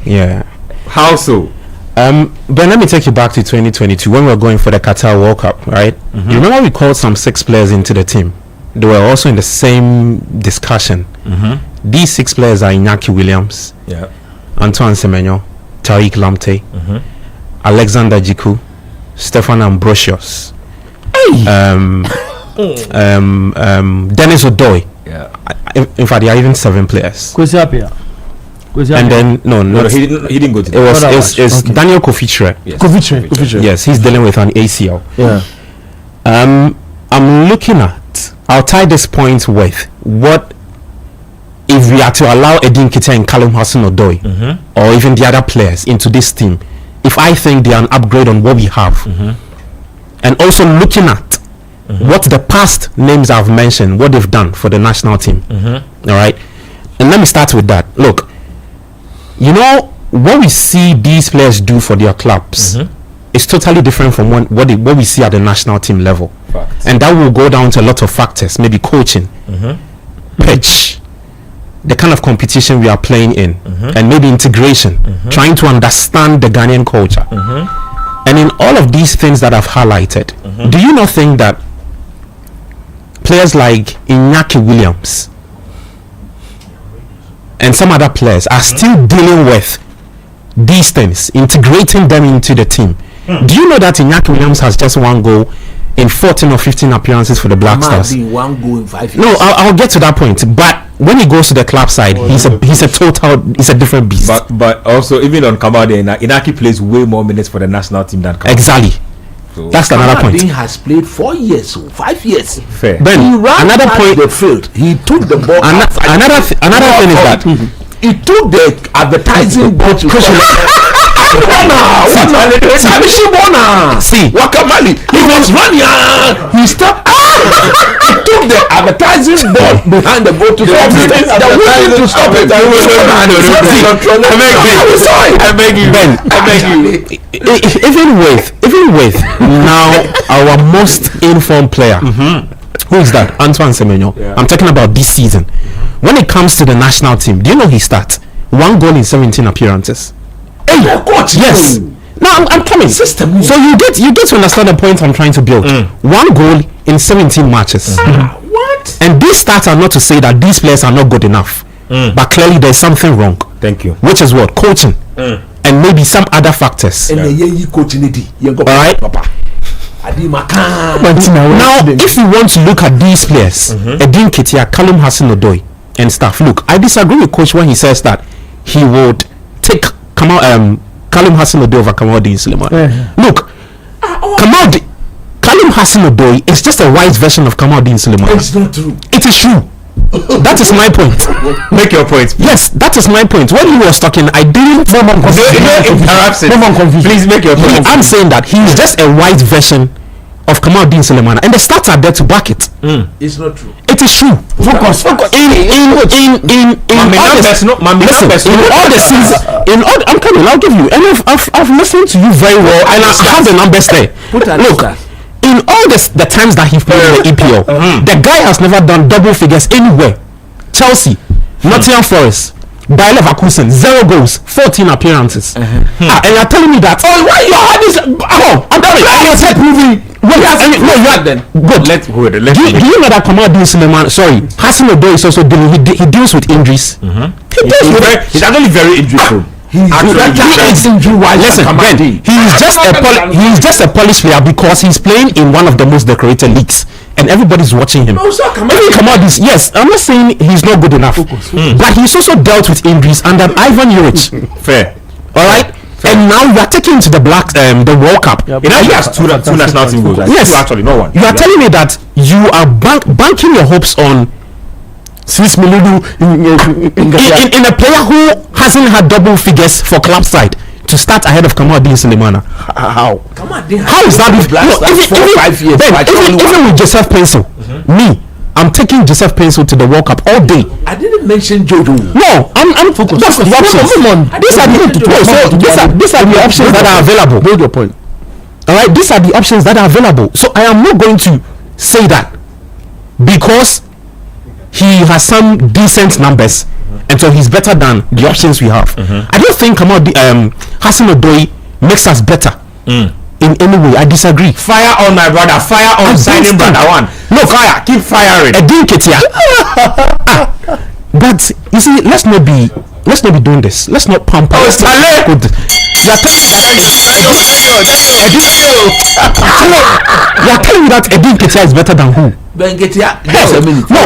Yeah. How so? But let me take you back to 2022 when we were going for the Qatar World Cup, right? You remember we called some 6 players into the team. They were also in the same discussion. These 6 players are Iñaki Williams, Antoine Semenyo, Tariq Lamptey, Alexander Jiku, Stefan Ambrosius, Dennis Odoi. In fact, there are even 7 players. And then no, he didn't go to. It was Daniel Kofitre. Kofitre. Yes, he's dealing with an ACL. Yeah. I'm looking at. I'll tie this point with what if we are to allow Edin Ketia and Callum Hudson-Odoi or even the other players into this team. If I think they are an upgrade on what we have, and also looking at what the past names I've mentioned, what they've done for the national team. All right, and let me start with that. Look, you know what we see these players do for their clubs is totally different from what we see at the national team level. Facts. And that will go down to a lot of factors, maybe coaching, pitch, the kind of competition we are playing in, and maybe integration, trying to understand the Ghanaian culture. And in all of these things that I've highlighted, do you not think that players like Iñaki Williams and some other players are still dealing with these things, integrating them into the team? Do you know that Iñaki Williams has just 1 goal in 14 or 15 appearances for the Black Stars? 1 goal in 5 years. No, I'll get to that point. But when he goes to the club side, he's a different beast. But also, even on Kamade, Inaki plays way more minutes for the national team than Kamade. Exactly. So that's another point. He has played 4 years, 5 years. Fair. Ben, he ran another point. The field. He took the ball. Another thing is that he took the advertising board. See, Wakamali, he was running. He stopped. He took the advertising board behind the board to stop it. To stop it. I beg you, Ben. I beg you. Even with now our most informed player, who is that? Antoine Semenyo. I'm talking about this season. When it comes to the national team, do you know he starts 1 goal in 17 appearances? Hey, coach. Yes. Now I'm coming. System. So you get to understand the point I'm trying to build. 1 goal in 17 matches. What? And these stats are not to say that these players are not good enough, but clearly there's something wrong. Thank you. Which is what? Coaching, and maybe some other factors. And coaching all right. Now, if you want to look at these players, Edin Ketia, Callum Hudson-Odoi, and stuff. Look, I disagree with Coach when he says that he would take Callum Hudson-Odoi over Kamaldeen Suleiman. Look, Callum Hudson-Odoi is just a white version of Kamaldeen Suleiman. It's not true. It is true. That is my point. Make your point. Yes, that is my point. When he was talking, I didn't. Please make your point. I'm saying that he is just a white version of Kamaldeen Suleiman, and the stats are there to back it. It's not true. It is true. Focus. In all the seasons, I'm coming. I'll give you. And I've listened to you very well, and I have the numbers there. Look, in all the times that he played in the EPL, the guy has never done double figures anywhere. Chelsea, Nottingham Forest, Bayer Leverkusen, 0 goals, 14 appearances. And you're telling me that? Oh, why you had this? I'm telling you, I was proving. No, you had then. Good. Let's do you know that Kamaldeen Suleiman? Sorry, Hudson-Odoi is also dealing. He deals with injuries. He's actually very injury-prone. Listen, Ben, he's just a polished player because he's playing in one of the most decorated leagues and everybody's watching him. Yes, I'm not saying he's not good enough, but he's also dealt with injuries under Ivan Juric. Fair. All right. And now you are taking to the World Cup. He has two national team goals. Yes, actually, no one. You are telling me that you are banking your hopes on Swiss Miludu in a player who hasn't had double figures for club side to start ahead of Kamaldeen Suleiman. How is that? Even with Joseph Pencil, I'm taking Joseph Pencil to the World Cup all day. I didn't mention Jojo. No, I'm focused. That's the options. These are the options that are available. Build your point. All right, these are the options that are available. So I am not going to say that because he has some decent numbers and so he's better than the options we have. I don't think Hassan Odoi makes us better in any way. I disagree. Fire on my brother, fire on signing brother one. No fire, keep firing. Edin Ketia. But you see, let's not be doing this. Let's not pump. Oh, it's You are telling me that Edin Ketia is better than who? Ben Ketia, just a minute. No.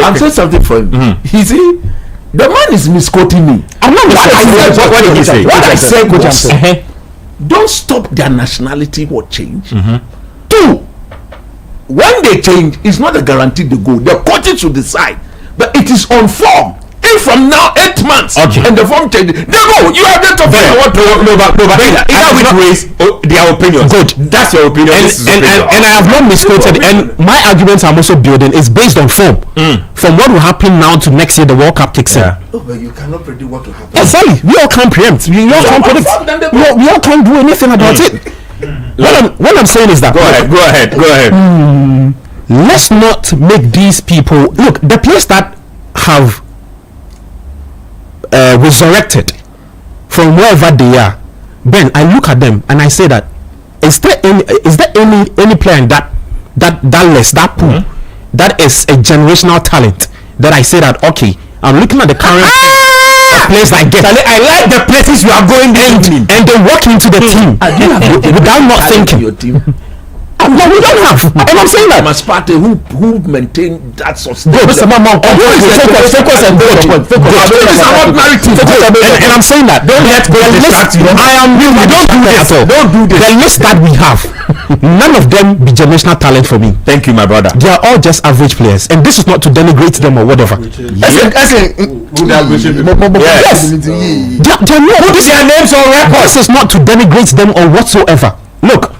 I'm saying something for him. You see, the man is misquoting me. I'm not misquoting. What did he say? What I said was, don't stop their nationality or change. 2, when they change, it's not a guarantee they go. The coaches should decide, but it is on form. If from now 8 months and the form changes, they go. You have that opinion. Either which ways, their opinions. Good. That's your opinion. And I have not misquoted. And my arguments I'm also building is based on form. From what will happen now to next year, the World Cup kicks in. Oh, but you cannot predict what will happen. Exactly. We all can't preempt. We all can't predict. We all can't do anything about it. What I'm saying is that. Go ahead. Let's not make these people look. The players that have resurrected from wherever they are, Ben, I look at them and I say that is there any player in that list, that pool, that is a generational talent that I say that okay, I'm looking at the current place I get. I like the places you are going and they walk into the team without not thinking. Your team. No, we don't have. And I'm saying that. Masparta who maintain that sustainable. Focus and go. And I'm saying that. Don't let go distract you. Don't do that at all. Don't do this. The list that we have, none of them be generational talent for me. Thank you, my brother. They are all just average players, and this is not to denigrate them or whatever. Yes. They're not. Put their names on record. This is not to denigrate them or whatsoever. Look.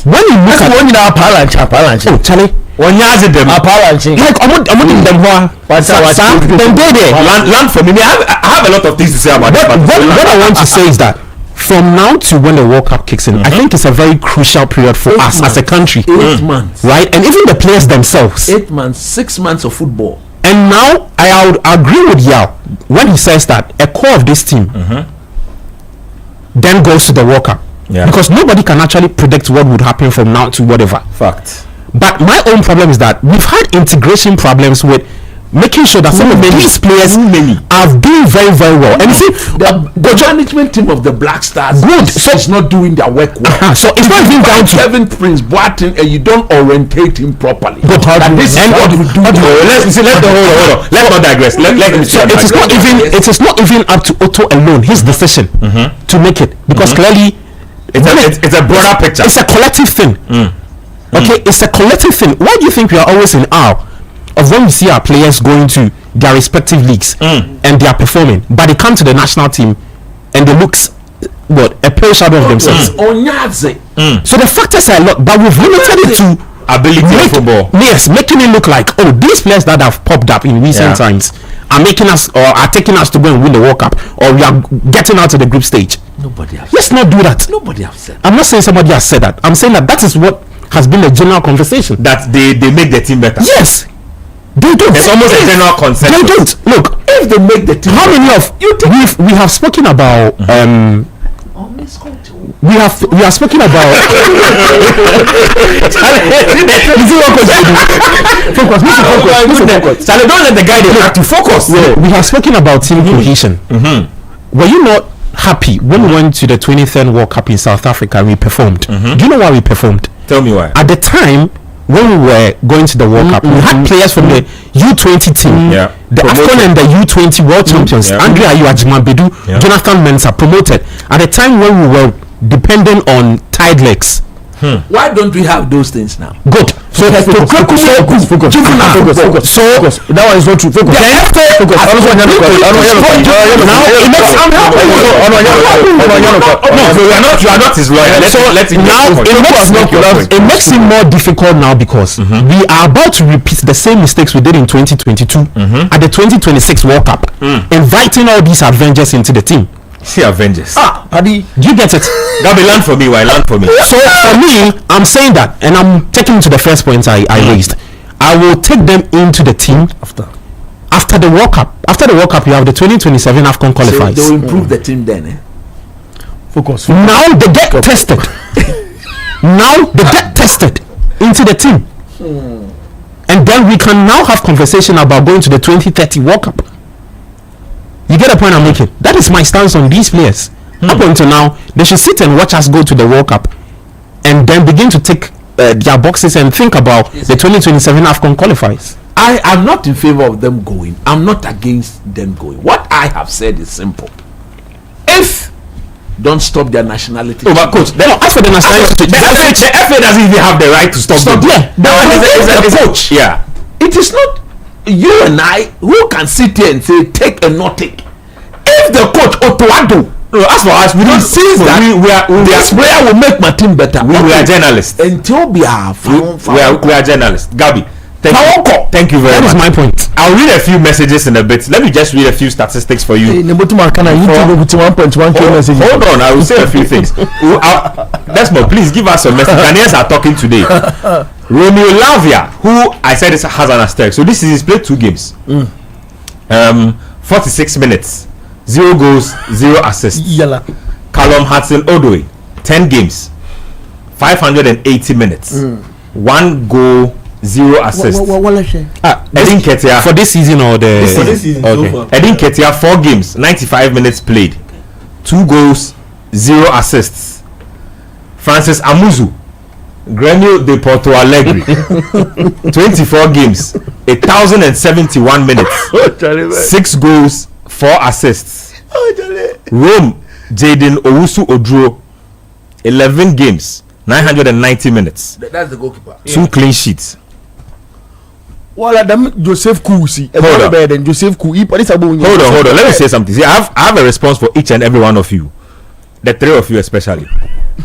When you look at one in our Charlie, when you ask them, like I'm them land for me. I have a lot of things to say about that. What I want to say is that from now to when the World Cup kicks in, I think it's a very crucial period for us as a country. 8 months, right? And even the players themselves. 8 months, 6 months of football. And now I would agree with Yao when he says that a core of this team then goes to the World Cup. Yeah. Because nobody can actually predict what would happen from now to whatever. Fact. But my own problem is that we've had integration problems with making sure that some of these players have been very, very well. And you see, the management team of the Black Stars is not doing their work well. So it's not even down to Kevin Prince Boateng, and you don't orientate him properly. But this is what we do. Let's not digress. It is not even up to Otto alone, his decision to make it, because clearly it's a broader picture. It's a collective thing. Okay, it's a collective thing. Why do you think we are always in awe of when we see our players going to their respective leagues and they are performing, but they come to the national team and they look a pale shadow of themselves? So the factors are a lot, but we've limited it to ability of football. Yes, making it look like these players that have popped up in recent times are making us or are taking us to go and win the World Cup, or we are getting out of the group stage. Let's not do that. Nobody has said. I'm not saying somebody has said that. I'm saying that is what has been a general conversation. That they make the team better. Yes. They don't. It's almost a general consensus. They don't. Look, if they make the team, how many of you think we have spoken about we have spoken about focus. Charlie, don't let the guy have to focus. We have spoken about team cohesion. Were you not happy when we went to the 23rd World Cup in South Africa and we performed? Do you know why we performed? Tell me why. At the time when we were going to the World Cup, we had players from the U20 team, the AFCON and the U20 World Champions, Andre Ayew Ajimabedu, Jonathan Mensah promoted. At the time when we were dependent on tied legs Why don't we have those things now? Good. So focus. So that one is not true. Focus. You are not his lawyer. It makes it more difficult now because we are about to repeat the same mistakes we did in 2022 at the 2026 World Cup, inviting all these Avengers into the team. See Avengers. Do you get it? That be land for me. Why land for me? So for me, I'm saying that, and I'm taking to the first point I raised. I will take them into the team after the World Cup. After the World Cup, you have the 2027 AFCON qualifiers. So they will improve the team then. Focus. Now they get tested. Now they get tested into the team, and then we can now have conversation about going to the 2030 World Cup. You get the point I'm making? That is my stance on these players. Up until now, they should sit and watch us go to the World Cup, and then begin to take their boxes and think about the 2027 AFCON qualifiers. I am not in favor of them going. I'm not against them going. What I have said is simple. If don't stop their nationality. But coach, then after the nationality, the FA doesn't even have the right to stop them. Yeah, the coach. Yeah, it is not you and I who can sit here and say take and not take. If the coach Otoado, as for us, we don't see that this player will make my team better. We are journalists. Until we are journalists. Gabi, thank you very much. That is my point. I'll read a few messages in a bit. Let me just read a few statistics for you. Hold on, I will say a few things. Desmond, please give us a message. Ghanaians are talking today. Romeo Lavia, who I said has an asterisk. So this is he's played 2 games. 46 minutes, 0 goals, 0 assists. Callum Hudson-Odoi, 10 games, 580 minutes, 1 goal, 0 assists. Edin Ketia for this season or the for this season. Okay. So Edin Ketia 4 games, 95 minutes played, 2 goals, 0 assists. Francis Amuzu, Grêmio de Porto Alegre, 24 games, 1,071 minutes, 6 goals, 4 assists. Rome, Jaden Owusu-Oduro, 11 games, 990 minutes. That's the goalkeeper. 2 clean sheets. Joseph Kusi. Hold on. Let me say something. See, I have a response for each and every one of you. The 3 of you especially.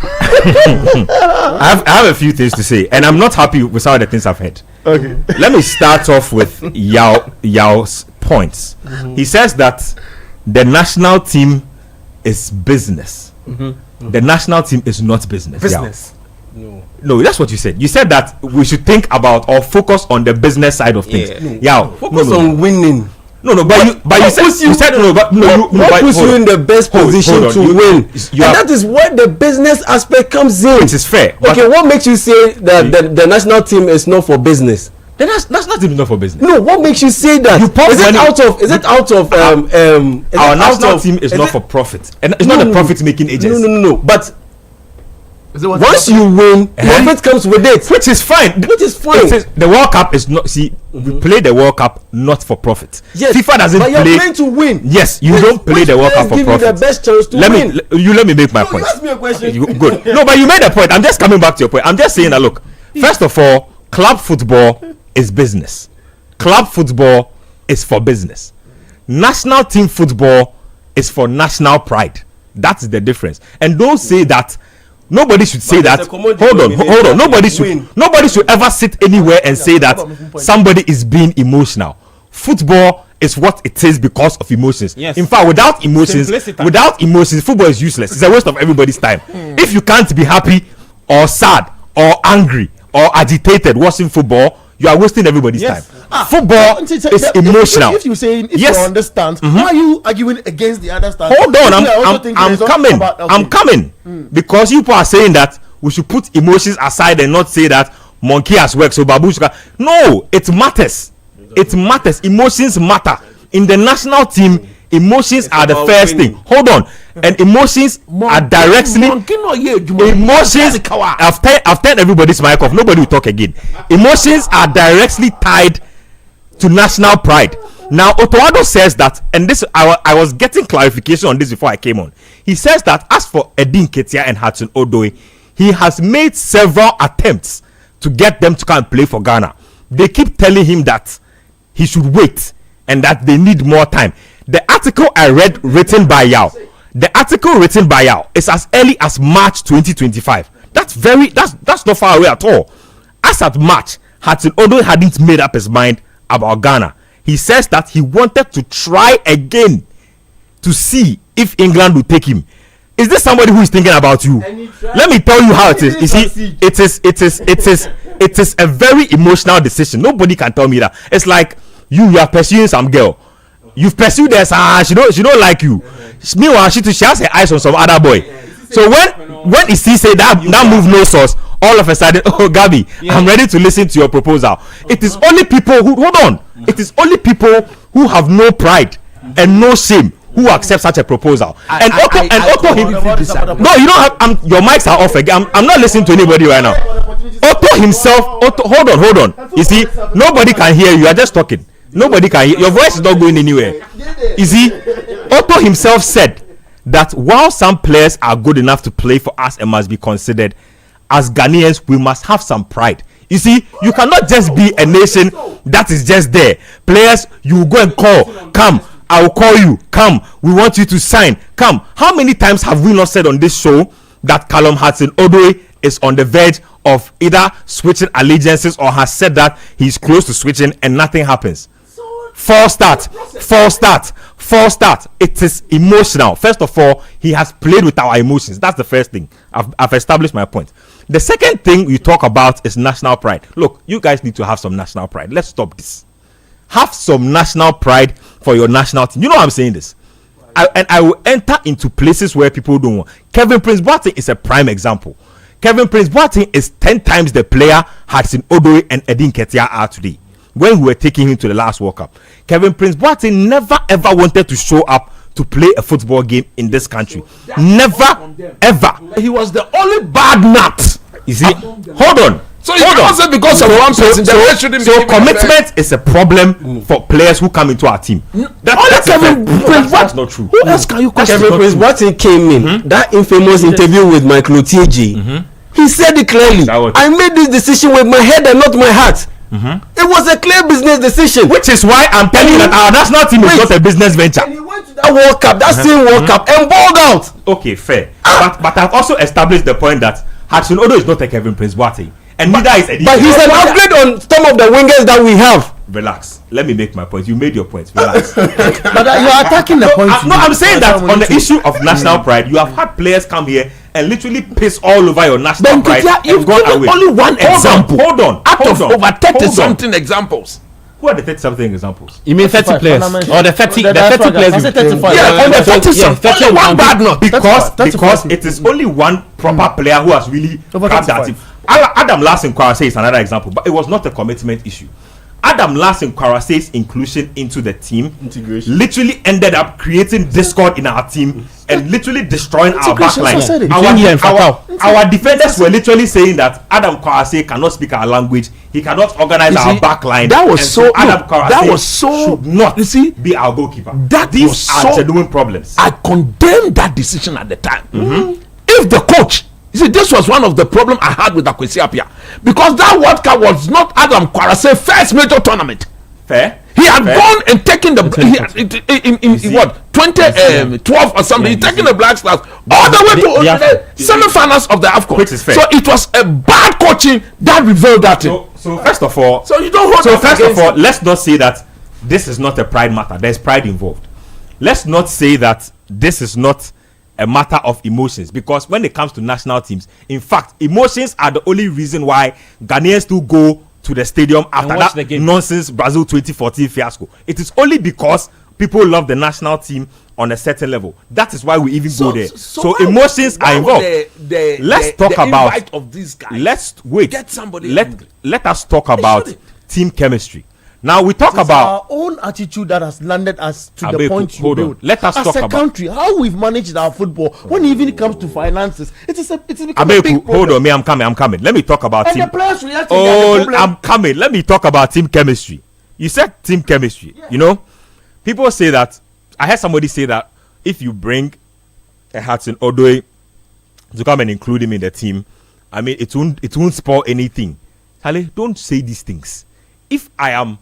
I have a few things to say, and I'm not happy with some of the things I've heard. Okay. Let me start off with Yao's points. He says that the national team is business. The national team is not business. Business. No, that's what you said. You said that we should think about or focus on the business side of things. Focus on winning. But you said what puts you in the best position to win? And that is where the business aspect comes in. Which is fair. Okay, what makes you say that the national team is not for business? The national team is not for business. No, what makes you say that? Our national team is not for profit, and it's not a profit-making agency. No. But once you win, profit comes with it, which is fine. The World Cup is not. See, we play the World Cup not for profit. Yes, FIFA doesn't but play. You're playing to win. Yes, you don't play the World Cup for profit. You the best chance to win. Let me make my point. Ask me a question. Good. No, but you made a point. I'm just coming back to your point. I'm just saying that. Look, first of all, club football is business. Club football is for business. National team football is for national pride. That's the difference. And don't say that. Nobody should say that. Hold on. Nobody should ever sit anywhere and say that somebody is being emotional. Football is what it is because of emotions. Yes. In fact, without emotions, football is useless. It's a waste of everybody's time. If you can't be happy or sad or angry or agitated watching football, you are wasting everybody's time. Football is emotional. If you understand, why are you arguing against the understanding? Hold on, I'm coming. Because you people are saying that we should put emotions aside and not say that monkey has worked, so babushka. No, it matters. Emotions matter. In the national team, emotions are the first thing. Hold on. And emotions are directly I've turned everybody's mic off. Nobody will talk again. Emotions are directly tied to national pride. Now Otoado says that, and this I was getting clarification on this before I came on. He says that as for Edin Ketia and Hudson-Odoi, he has made several attempts to get them to come and play for Ghana. They keep telling him that he should wait and that they need more time. The article I read written by Yao is as early as March 2025. That's not far away at all. As at March, Hudson Odoi hadn't made up his mind about Ghana. He says that he wanted to try again to see if England would take him. Is this somebody who is thinking about you? Let me tell you how it is. You see, it is a very emotional decision. Nobody can tell me that. It's like you are pursuing some girl. You've pursued her, she don't like you. Meanwhile, she has her eyes on some other boy. So when he say that move no source, all of a sudden, oh Gabby, I'm ready to listen to your proposal. It is only people who It is only people who have no pride and no shame who accept such a proposal. And Otto, no, you don't have. Your mics are off again. I'm not listening to anybody right now. Otto himself. Hold on. You see, nobody can hear you. You are just talking. Nobody can hear. Your voice is not going anywhere. You see, Otto himself said that while some players are good enough to play for us and must be considered, as Ghanaians we must have some pride. You see, you cannot just be a nation that is just there. Players, you go and call, come. I will call you. Come. We want you to sign. Come. How many times have we not said on this show that Callum Hudson-Odoi is on the verge of either switching allegiances or has said that he's close to switching and nothing happens? False start. It is emotional. First of all, he has played with our emotions. That's the first thing. I've established my point. The second thing you talk about is national pride. Look, you guys need to have some national pride. Let's stop this. Have some national pride for your national team. You know I'm saying this. I will enter into places where people don't want. Kevin Prince Boateng is a prime example. Kevin Prince Boateng is 10 times the player Hudson-Odoi and Edin Ketia are today. When we were taking him to the last World Cup, Kevin Prince Boateng never ever wanted to show up to play a football game in this country. Never ever. He was the only bad nut. You see, hold on. So it wasn't because of one person. So commitment is a problem for players who come into our team. That's not true. Who else can you question? Kevin Prince Boateng came in that infamous interview with Michael Otiege. He said it clearly. I made this decision with my head and not my heart. It was a clear business decision, which is why I'm telling you that our national team is not a business venture. And he went to that World Cup, that same World Cup, and balled out. Okay, fair. But I've also established the point that Hudson-Odoi is not a Kevin Prince Boateng, and neither is Eddie. But he's an upgrade on some of the wingers that we have. Relax. Let me make my point. You made your point. Relax. But you're attacking the point. I'm saying that on the issue of national pride, you have had players come here and literally piss all over your national pride. You've gone away. Only one example. Hold on. Out of over 30-something examples. Who are the 30-something examples? You mean 30 players? Or the 30 players? I said 35. Yeah, on the 30-something. Only one bad nut. Because it is only one proper player who has really grabbed that team. Adam Larson Kwarase is another example, but it was not a commitment issue. Adam Larson Kwarase's inclusion into the team literally ended up creating discord in our team and literally destroying our backline. Our defenders were literally saying that Adam Kwarase cannot speak our language, he cannot organize our backline. That was so Adam Kwarase should not be our goalkeeper. These are genuine problems. I condemned that decision at the time. If the coach, you see, this was one of the problems I had with Akwesi Appiah, because that World Cup was not Adam Kwarase's first major tournament. Fair. He had gone and taken the in what 2012 or something. He taken the Black Stars all the way to the semi-finals of the AFCON. Which is fair. So it was a bad coaching that revealed that. So first of all, let's not say that this is not a pride matter. There's pride involved. Let's not say that this is not a matter of emotions, because when it comes to national teams, in fact, emotions are the only reason why Ghanaians still go to the stadium after that nonsense Brazil 2014 fiasco. It is only because people love the national team on a certain level. That is why we even go there. So emotions are involved. Let's talk about of these guys. Let's wait. Get somebody. Let us talk about team chemistry. Now we talk about our own attitude that has landed us to the point you build. Let us as talk a about country, how we've managed our football. When even it comes to finances, it's become a big problem. Hold on, I'm coming. Let me talk about and team. the players reacting. Oh, I'm coming. Let me talk about team chemistry. You said team chemistry. Yeah. You know, people say that. I heard somebody say that if you bring a Hudson-Odoi to come and include him in the team, I mean, it won't spoil anything. Charlie, don't say these things. If I am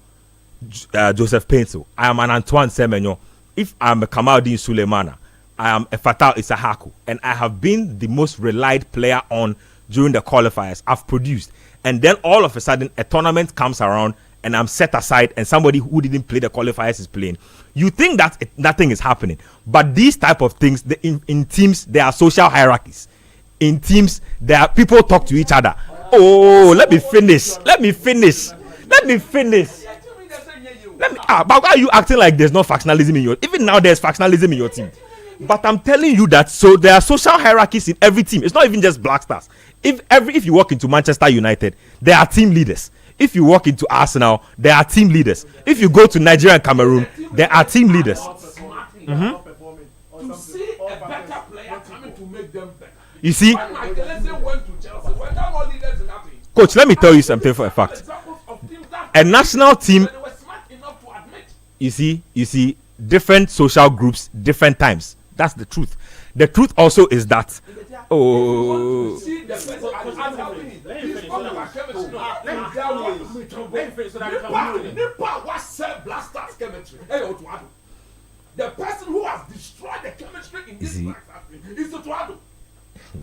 Joseph Painto, I am an Antoine Semenyo, if I am a Kamaldeen Suleimana, I am a Fatal Isahaku, and I have been the most relied player on during the qualifiers, I've produced, and then all of a sudden a tournament comes around and I'm set aside and somebody who didn't play the qualifiers is playing, you think that nothing is happening. But these type of things, in teams, there are social hierarchies. In teams, there are people talk to each other. Oh, let me finish. But why are you acting like there's no factionalism in your, even now there's factionalism in your team? But I'm telling you that, so there are social hierarchies in every team. It's not even just Black Stars. If you walk into Manchester United, there are team leaders. If you walk into Arsenal, there are team leaders. If you go to Nigeria and Cameroon, there are team leaders. To see a better player coming to make them better. You see, when Michael Essien went to Chelsea, when there were leaders in that team, Coach, let me tell you something for a fact. A national team, you see, different social groups, different times. That's the truth. The truth also is that, the person who has destroyed the chemistry in this is the Tuado.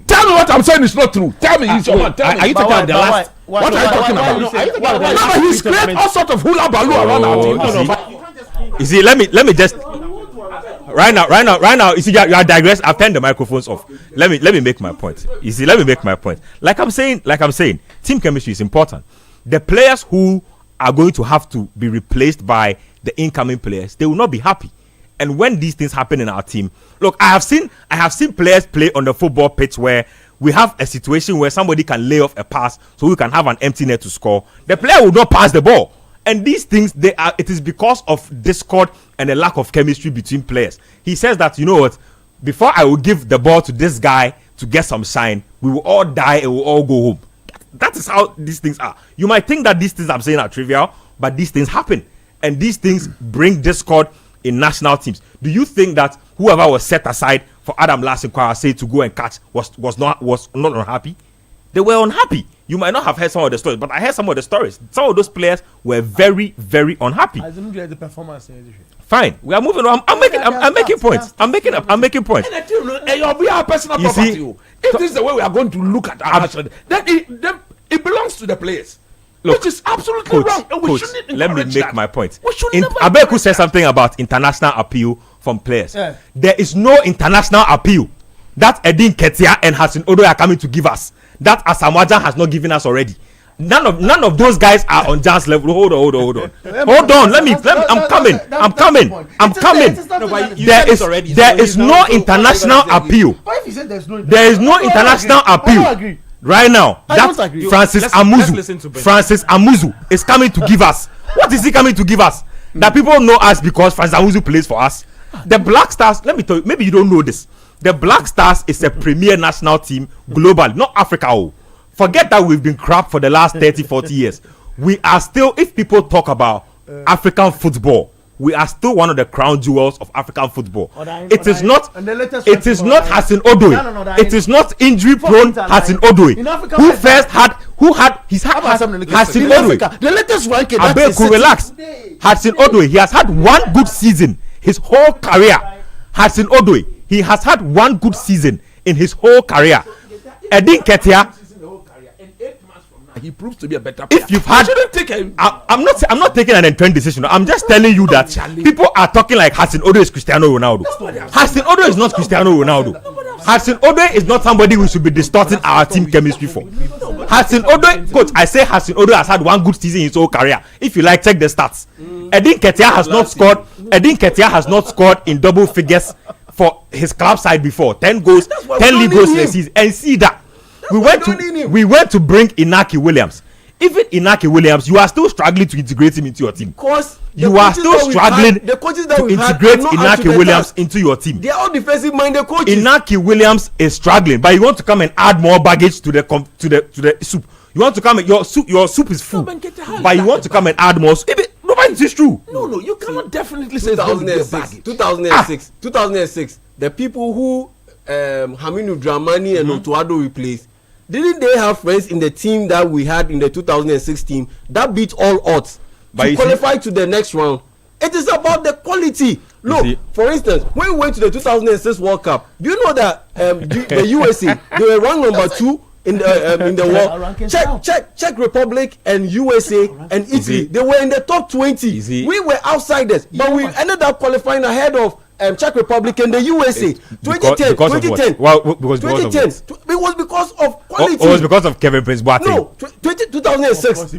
Tell me what I'm saying is not true. Tell me, it's your man. Tell me. Are you talking about the last? What are you talking about? He's created all sorts of hula baloo around our team. You see, let me just right now. You see, you are digressing. I've turned the microphones off. Let me make my point. You see, let me make my point. Like I'm saying, team chemistry is important. The players who are going to have to be replaced by the incoming players, they will not be happy. And when these things happen in our team, look, I have seen players play on the football pitch where we have a situation where somebody can lay off a pass so we can have an empty net to score. The player will not pass the ball. And these things, it is because of discord and a lack of chemistry between players. He says that, you know what, before I will give the ball to this guy to get some shine, we will all die and we'll all go home. That is how these things are. You might think that these things I'm saying are trivial, but these things happen. And these things bring discord in national teams. Do you think that whoever was set aside for Adam Lassingkwara say to go and catch was not unhappy? They were unhappy. You might not have heard some of the stories, but I heard some of the stories. Some of those players were very, very unhappy. Fine, we are moving on. I'm making points. I'm making points. You see, if this is the way we are going to look at our nation, then it belongs to the players. Look, which is absolutely wrong. And we shouldn't encourage let me make my point. Abeku said something about international appeal from players. Yeah. There is no international appeal that Edin Ketia and Hassan Odoye are coming to give us. That Asamoah has not given us already. None of those guys are on Jan's level. Hold on. I'm coming. There is no international appeal. There is no international appeal. Right now, Francis Amuzu is coming to give us. What is he coming to give us? That people know us because Francis Amuzu plays for us. The Black Stars, let me tell you, maybe you don't know this. The Black Stars is a premier national team globally, not Africa. Forget that we've been crap for the last 30-40 years. We are still, if people talk about African football, we are still one of the crown jewels of African football. It is not Hassan Odoye. It is not injury prone Hassan Odoye. Who had Hassan Odoye. The latest ranking. Abeku, relax. Hassan Odoye, he has had one good season his whole career. Hassan Odoye, he has had one good season in his whole career. Edin Ketia, he proves to be a better player. If you've had, I'm not taking an entrenched decision. I'm just telling you that people are talking like Hassan Odoye is Cristiano Ronaldo. Hassan Odoye is not Cristiano Ronaldo. Hassan Odoye is not somebody we should be distorting our team chemistry for. Hassan Odoye, coach, I say Hassan Odoye has had one good season in his whole career. If you like, check the stats. Edin Ketia has not scored in double figures for his club side before. 10 goals, 10 league goals in a season, and see that. We went to bring Inaki Williams. Even Inaki Williams, you are still struggling to integrate him into your team. You are still struggling to integrate Inaki Williams into your team. They are all defensive minded coaches. Inaki Williams is struggling, but you want to come and add more baggage to the soup. You want to come and your soup is full, but you want to come and add more. Nobody, this is true. No, you cannot definitely say 2006. The people who Haminu Dramani and Otuado replaced, Didn't they have friends in the team that we had in the 2006 team that beat all odds to qualify to the next round? It is about the quality. Look, for instance, when we went to the 2006 World Cup, do you know that the USA, they were ranked number 2 in the world? Czech Republic and USA and Italy, they were in the top 20. We were outsiders, but we ended up qualifying ahead of Czech Republic and the USA. 2010. Well, because 2010. It was because of quality. It was because of Kevin Prince Boateng. No, 2006.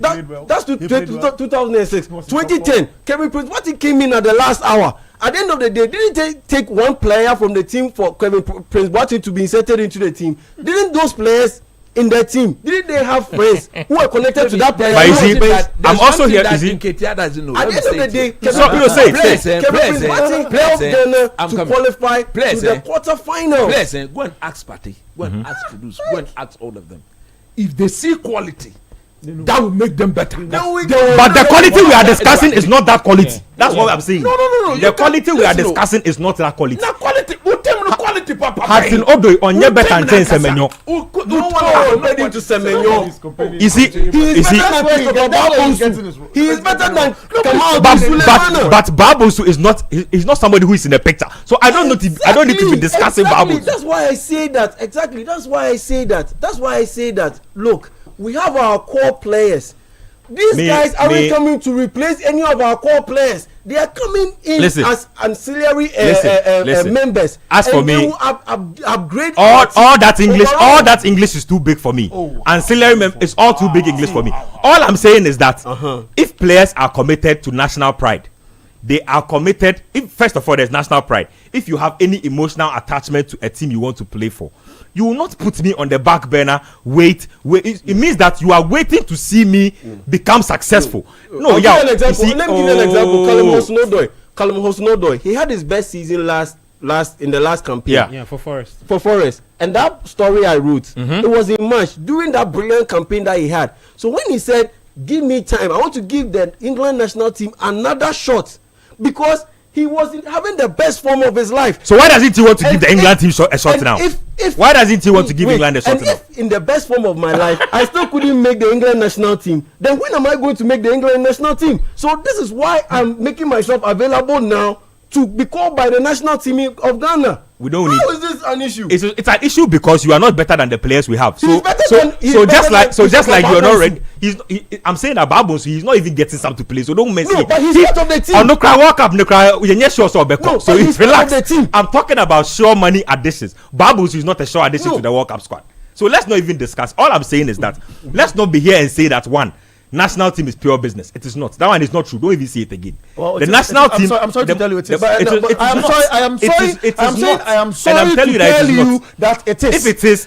That's 2006. 2010. Kevin Prince Boateng came in at the last hour. At the end of the day, didn't they take one player from the team for Kevin Prince Boateng to be inserted into the team? Didn't those players in their team, didn't they have friends who were connected to that player? But you see, I'm also here. At the end of the day, Kevin Prince Boateng helped Ghana to qualify to the quarterfinal. Players, go and ask Party, go and ask Kudus, go and ask all of them. If they see quality, that will make them better. But the quality we are discussing is not that quality. That's what I'm saying. No. The quality we are discussing is not that quality. Not quality. Quality, Papa. Hatin Odo on your better than Semenyo. No one ready to Semenyo. You see, he is better than but Babusu is not. He's not somebody who is in the picture. So I don't know. I don't need to be discussing Babusu. That's why I say that. Exactly. That's why I say that. Look, we have our core players. These guys aren't coming to replace any of our core players. They are coming in as ancillary members. As for me, upgrade all that English. All that English is too big for me. Ancillary is all too big English for me. All I'm saying is that if players are committed to national pride, they are committed. If first of all, there's national pride. If you have any emotional attachment to a team you want to play for, you will not put me on the back burner. Wait. It means that you are waiting to see me become successful. No, yeah. Let me give you an example. Callum Hudson-Odoi. He had his best season in the last campaign. Yeah, for Forest. And that story I wrote, it was in March during that brilliant campaign that he had. So when he said, "Give me time, I want to give the England national team another shot," because he was having the best form of his life. So why doesn't he want to give the England team a shot now? Why doesn't he want to give England a shot now? If in the best form of my life I still couldn't make the England national team, then when am I going to make the England national team? So this is why I'm making myself available now to be called by the national team of Ghana. We don't need. How is this an issue? It's an issue because you are not better than the players we have. So just like you're not ready. I'm saying that Babos, he's not even getting some to play. So don't mess. No, but he's part of the team. On the World Cup, so he's relax. part of the team. I'm talking about sure money additions. Babos is not a sure addition to the World Cup squad. So let's not even discuss. All I'm saying is that let's not be here and say that one national team is pure business. It is not. That one is not true. Don't even say it again. Well, the national team. I'm sorry to tell you it is. I am sorry to tell you that it is. If it is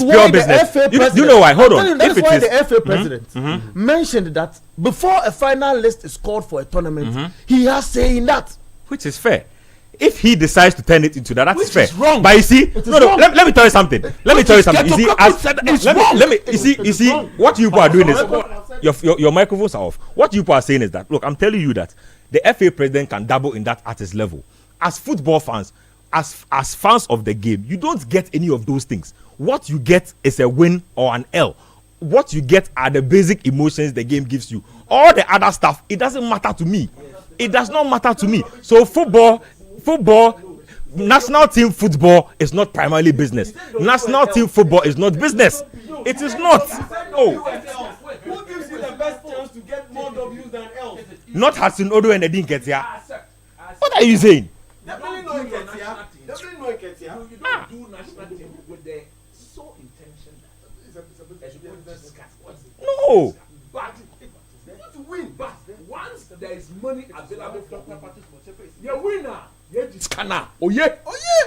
pure business. You know why? Hold on. That is why the FA president mentioned that before a final list is called for a tournament, he has saying that, which is fair. If he decides to turn it into that, that's fair. Wrong. But you see, let me tell you something. You see, what you people are doing is your microphones are off. What you people are saying is that, look, I'm telling you that the FA president can dabble in that at his level. As football fans, as fans of the game, you don't get any of those things. What you get is a win or an L. What you get are the basic emotions the game gives you. All the other stuff, it doesn't matter to me. It does not matter to me. So football, national team football is not primarily business. National team football is not business. It is not. Who gives you the best chance to get more W's than L's? Not Hudson-Odoi and Edin Ketia. What are you saying? Definitely no Ketia. You don't do national team with the sole intention that no. But to win, but once there is money available for the winner. Scanner. Oh yeah.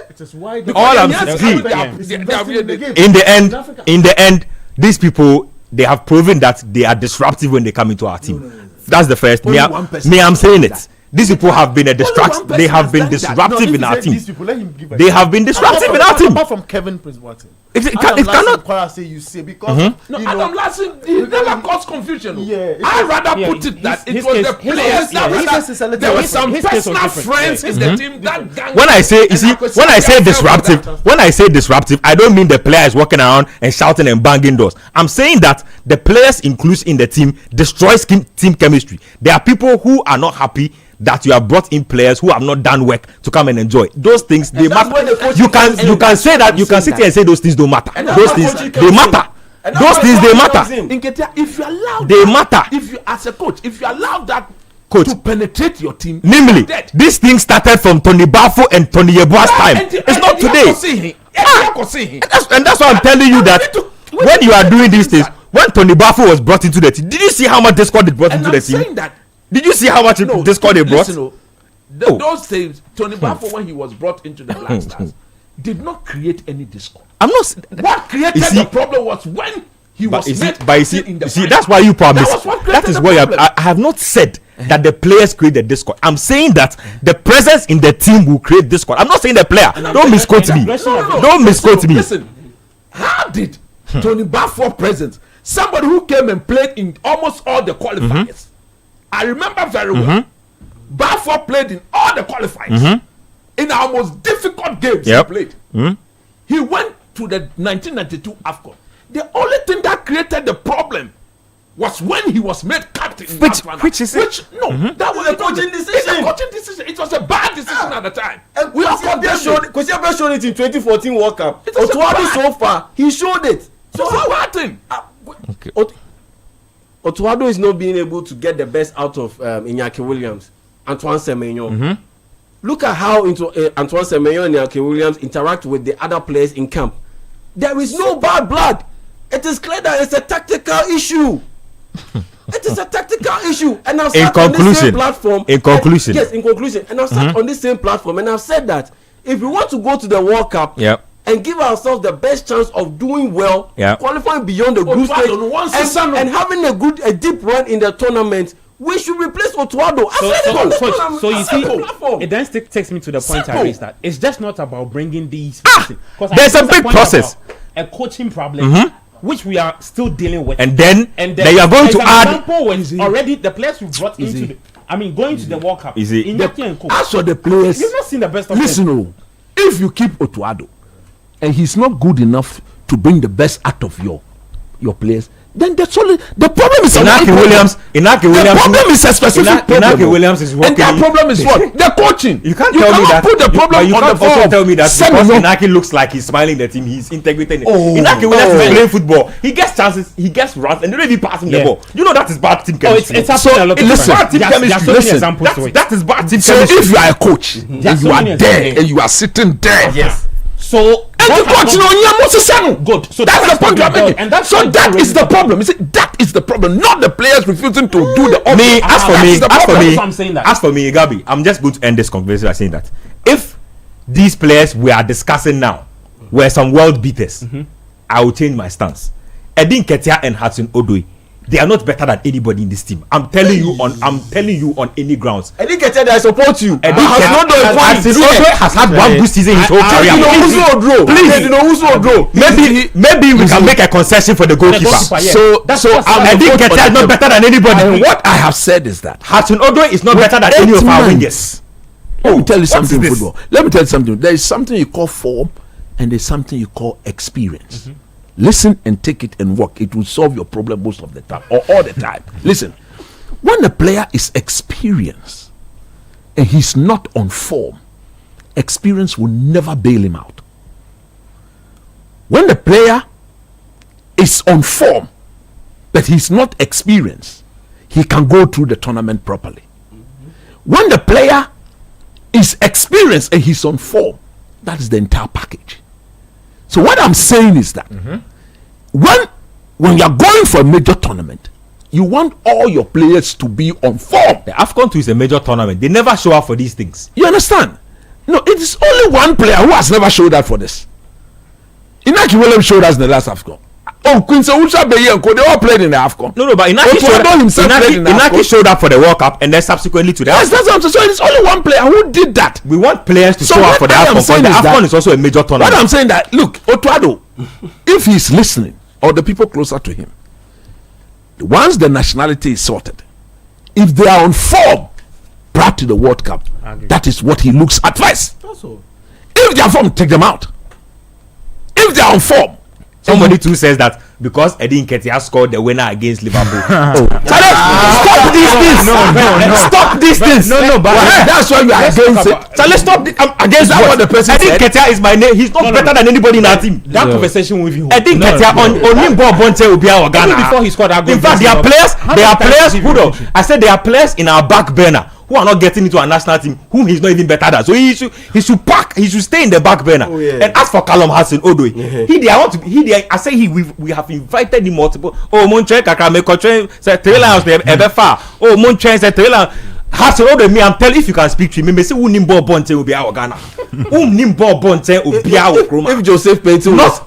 it is why all I'm saying, in the end, these people, they have proven that they are disruptive when they come into our team. That's the first. Me, I'm saying it. these people have been they have been disruptive in our team. They have been disruptive in our team. Apart from Kevin Prince-Boateng. It cannot. Say you say because Adam Lassen, he never caused confusion. Yeah, I rather put it that it was the players that there were some personal friends in the team that gang. When I say disruptive, I don't mean the players walking around and shouting and banging doors. I'm saying that the players inclusion in the team destroys team chemistry. There are people who are not happy that you have brought in players who have not done work to come and enjoy. Those things they matter. You can say that, you can sit here and say those things don't matter. Those things they matter. Those things they matter. If you allow they matter. If you as a coach, if you allow that coach to penetrate your team, namely this thing started from Tony Bafo and Tony Yeboah's time. It's not today. And that's why I'm telling you that when you are doing these things, when Tony Bafo was brought into the team, did you see how much discord it brought into the team? Did you see how much discord they brought? Those things, Tony Bafo, when he was brought into the Black Stars, did not create any discord. I'm not. What created the problem was when he was met in the see, that's why you promise. That is why I have not said that the players create the discord. I'm saying that the presence in the team will create discord. I'm not saying the player. Don't misquote me. Don't misquote me. Listen, how did Tony Bafo presence, somebody who came and played in almost all the qualifiers? I remember very well. Bafo played in all the qualifiers. In our most difficult games he played. He went to the 1992 AFCON. The only thing that created the problem was when he was made captain. Which that was a coaching decision. It was a bad decision at the time. And Kwesi showed it in 2014 World Cup. Otuado so far, he showed it. So how bad thing? Otuado is not being able to get the best out of Iñaki Williams, Antoine Semenyo. Look at how Antoine Semenyo and Iñaki Williams interact with the other players in camp. There is no bad blood. It is clear that it's a tactical issue. It is a tactical issue. And I've sat on this same platform. In conclusion. And I've sat on this same platform and I've said that if we want to go to the World Cup and give ourselves the best chance of doing well, qualifying beyond the group stage, and having a deep run in the tournament, we should replace Otuado. So you see, it then takes me to the point I raised, that it's just not about bringing these. There's a big process, a coaching problem, which we are still dealing with, and then you are going to add. Already the players we brought into going to the World Cup. As for the players, you've not seen the best of them. Listen, if you keep Otuado and he's not good enough to bring the best out of your players, then that's only the problem is Inaki Williams. The problem is a specific problem. Inaki Williams is working. And that problem is what? The coaching. You can't tell me that. Put the problem you on can't the also form. tell me that because Inaki looks like he's smiling the team, he's integrating it. Inaki Williams is playing football. He gets chances, he gets runs, and they don't even pass him the ball. You know that is bad team chemistry. It's happening a lot. Listen, bad team chemistry. Listen, that is bad team so chemistry. if you are a coach and you are there and you are sitting there, so good. So that's the point you are making. And that's so that is the problem. That is the problem, not the players refusing to do the opposite. As for me, Gabi, I'm just going to end this conversation by saying that if these players we are discussing now were some world beaters, I will change my stance. Edin Ketia and Hudson Odoi, they are not better than anybody in this team. I'm telling you on any grounds. Edin Ketia, I support you. Hudson Odoi has had one good season in his whole career. Maybe we can make a concession for the goalkeeper. So Edin Ketia is not better than anybody. And what I have said is that Hudson Odoi is not better than any of our wingers. Let me tell you something, football. Let me tell you something. There is something you call form, and there's something you call experience. Listen and take it and work. It will solve your problem most of the time or all the time. Listen, when a player is experienced and he's not on form, experience will never bail him out. When the player is on form but he's not experienced, he can go through the tournament properly. When the player is experienced and he's on form, that is the entire package. So what I'm saying is that when you are going for a major tournament, you want all your players to be on form. The AFCON 2 is a major tournament. They never show up for these things. You understand? No, it is only one player who has never showed up for this. Inaki Williams showed us in the last AFCON. Oh, Quincy Usha Beyenko, they all played in the AFCON. No, but Inaki showed up for the World Cup and then subsequently to the AFCON. Yes, that's what I'm saying. So it's only one player who did that. We want players to show up for the AFCON. The AFCON is also a major tournament. What I'm saying that, look, Otuado, if he's listening, or the people closer to him, once the nationality is sorted, if they are on form prior to the World Cup, that is what he looks at first. If they are form, take them out. If they are on form, somebody too says that because Eddie Nketiah scored the winner against Liverpool. Stop these things. Stop these things. No, but that's why you are against it. Let's stop. Against that what the person said. Eddie Nketiah is my name. He's not better than anybody in our team. That conversation with you. Eddie Nketiah on Nimbo Bonte will be our Ghana. Before he scored that goal. In fact, there are players. Hold on. I said there are players in our back burner who are not getting into our national team, whom he's not even better than. So he should stay in the back burner. And as for Callum Hudson-Odoi, I say we have invited him multiple. Oh, Montre Kakame Kotre said Taylor Ebefa. Oh, Montre said Taylor Hudson-Odoi. Me, I'm telling if you can speak to me, say who Nimbo Bonte will be our Ghana. Who Nimbo Bonte will be our Kroma. If Joseph Payton was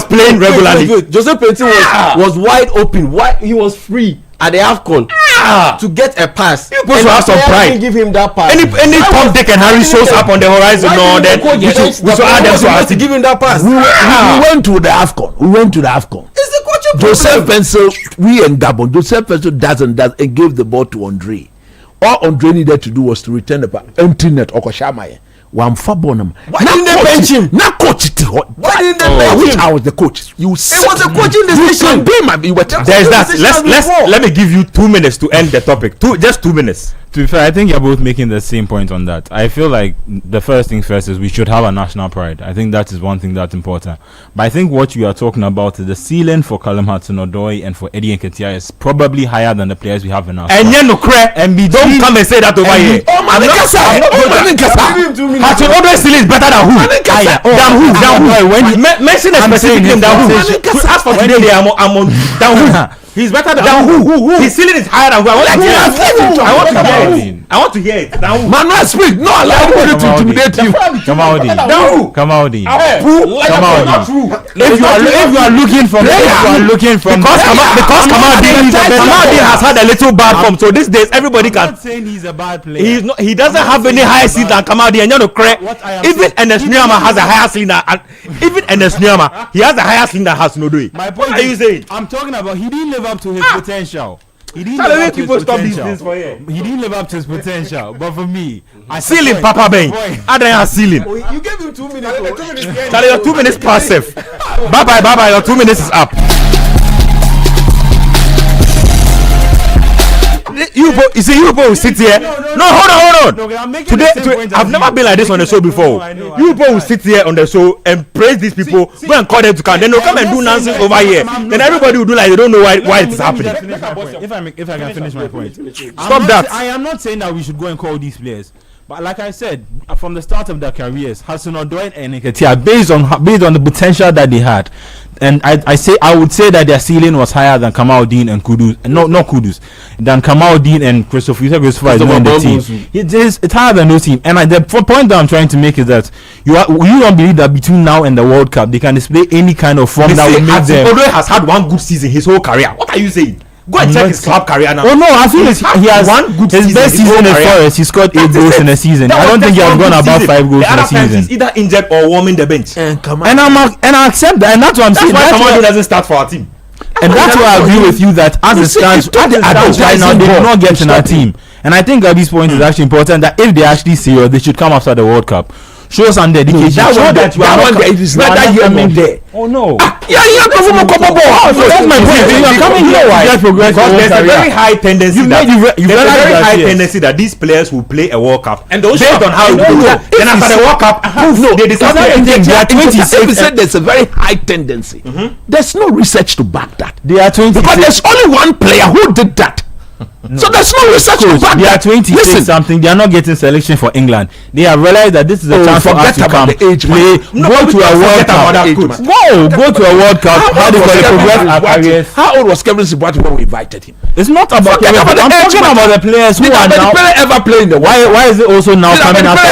playing regularly, Joseph Payton was wide open. He was free at the AFCON to get a pass. You supposed to have some pride. Give him that pass. Any Tom, Dick, and Harry shows up on the horizon, no, then we should add them to us to give him that pass. We went to the AFCON. It's the coaching Joseph Pencil, we and Gabon. Joseph Pencil does and gave the ball to Andre. All Andre needed to do was to return the ball. Empty net. Okoshamaya. Why didn't they bench him? Not coach it. Why didn't they bench him? I was the coach. It was a coaching decision. There's that. Let me give you 2 minutes to end the topic. Just 2 minutes. To be fair, I think you're both making the same point on that. I feel like the first thing first is we should have a national pride. I think that is one thing that's important. But I think what you are talking about is the ceiling for Callum Hudson-Odoi and for Eddie Nketiah is probably higher than the players we have in our squad. And don't come and say that over here. Hudson-Odoi's ceiling is better than who? Than who? Mention a specific name than who? As for today, I'm on than who? He's better than who? His ceiling is higher than who? I want to hear it. Manuel, speak. No, allow me to intimidate you. Come out. If you are looking from because Kamaldeen has had a little bad form, so these days everybody can. I'm not saying he's a bad player. He doesn't have any higher ceiling than Kamaldeen. Even Enes Nyama has a higher ceiling than he has a higher ceiling than Hudson-Odoi. My point what are you saying? I'm talking about he didn't live up to his potential. He didn't live up to his potential. But for me, I ceiling Papa Ben. Adrian ceiling. You gave him 2 minutes. Charlie, your 2 minutes passive. Bye. Your 2 minutes is up. You will sit here. No, hold on. Today, I've never been like this on the show before. You will sit here on the show and praise these people. Go and call them to come. Then they'll come and do nonsense over here. Then everybody will do like they don't know why it is happening. If I can finish my point. Stop that. I am not saying that we should go and call these players. But like I said, from the start of their careers, Hudson-Odoi and Nketiah, based on the potential that they had, and I would say that their ceiling was higher than Kamaldeen and Kudus, not Kudus, than Kamaldeen and Christopher. You said Christopher is not in the team. It's higher than those team. And the point that I'm trying to make is that you don't believe that between now and the World Cup they can display any kind of form that will make them. Hudson-Odoi has had one good season his whole career. What are you saying? Go and check his club career now. Oh no, I feel he has one good his best season in Forest. He scored 8 goals in a season. I don't think he has gone above 5 goals in a season. He's either injured or warming the bench. And I accept that, and that's what I'm saying. That's why Kamaldeen doesn't start for our team. And that's why I agree with you that as it stands right now, they do not get in our team. And I think at this point is actually important that if they actually serious, they should come after the World Cup. Show some dedication. Show that you are not there. It is neither here nor there. Oh no. That's my point. You're coming here. Because there's a very high tendency that these players will play a World Cup, and based on how it goes, then after the World Cup, they disappear. If you said there's a very high tendency, there's no research to back that. They are 26. Because there's only one player who did that. No. So there's no research. They are 26 something. They are not getting selection for England. They have realized that this is a chance for us to come play. Go to a World Cup. Go to a World Cup. How do they progress our careers? How old was Kevin Sibwati when we invited him? It's not about Kevin. I'm talking about the players who are now. Ever playing the why is it also now coming after?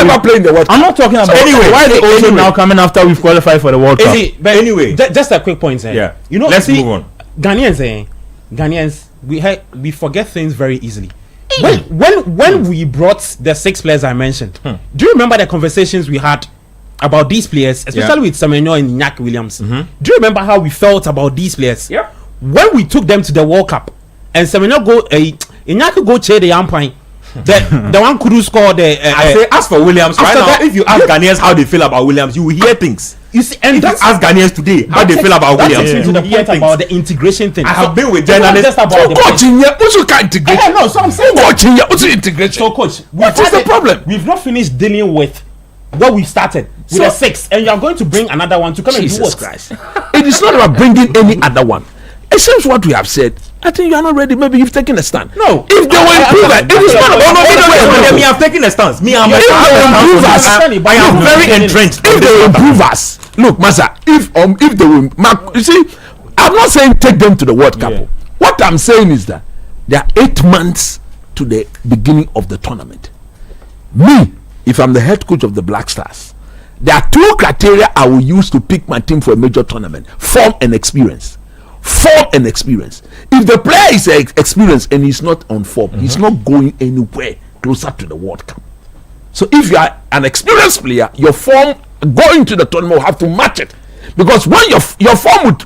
I'm not talking about. Anyway, why is it also now coming after we've qualified for the World Cup? But anyway, just a quick point. Yeah. You know, let's move on. Ghanaians, we forget things very easily. When we brought the 6 players I mentioned, do you remember the conversations we had about these players, especially with Semenyo and Iñaki Williams? Do you remember how we felt about these players? Yeah. When we took them to the World Cup and Semenyo Iñaki go chair the umpire, the one could score the. I say, as for Williams, right now, if you ask Ghanaians how they feel about Williams, you will hear things. You see, and that's ask Ghanaians today how they feel about Williams. To the point about the integration thing. I have been with journalists. Coaching, what's your integration? No, so I'm saying coaching, what's your integration? So, coach, what is the problem? We've not finished dealing with what we started with the 6, and you are going to bring another one to come and do what? Christ. It is not about bringing any other one. It seems what we have said. I think you are not ready. Maybe you've taken a stand. No. If they will improve it is not about me. I've taken a stance. Me, I'm I am very entrenched. If they will improve us, look, Masa. If they will, you see, I'm not saying take them to the World Cup. Yeah. What I'm saying is that there are 8 months to the beginning of the tournament. Me, if I'm the head coach of the Black Stars, there are 2 criteria I will use to pick my team for a major tournament: form and experience. Form and experience. If the player is experienced and he's not on form, he's not going anywhere closer to the World Cup. So if you are an experienced player, your form going to the tournament will have to match it, because when your form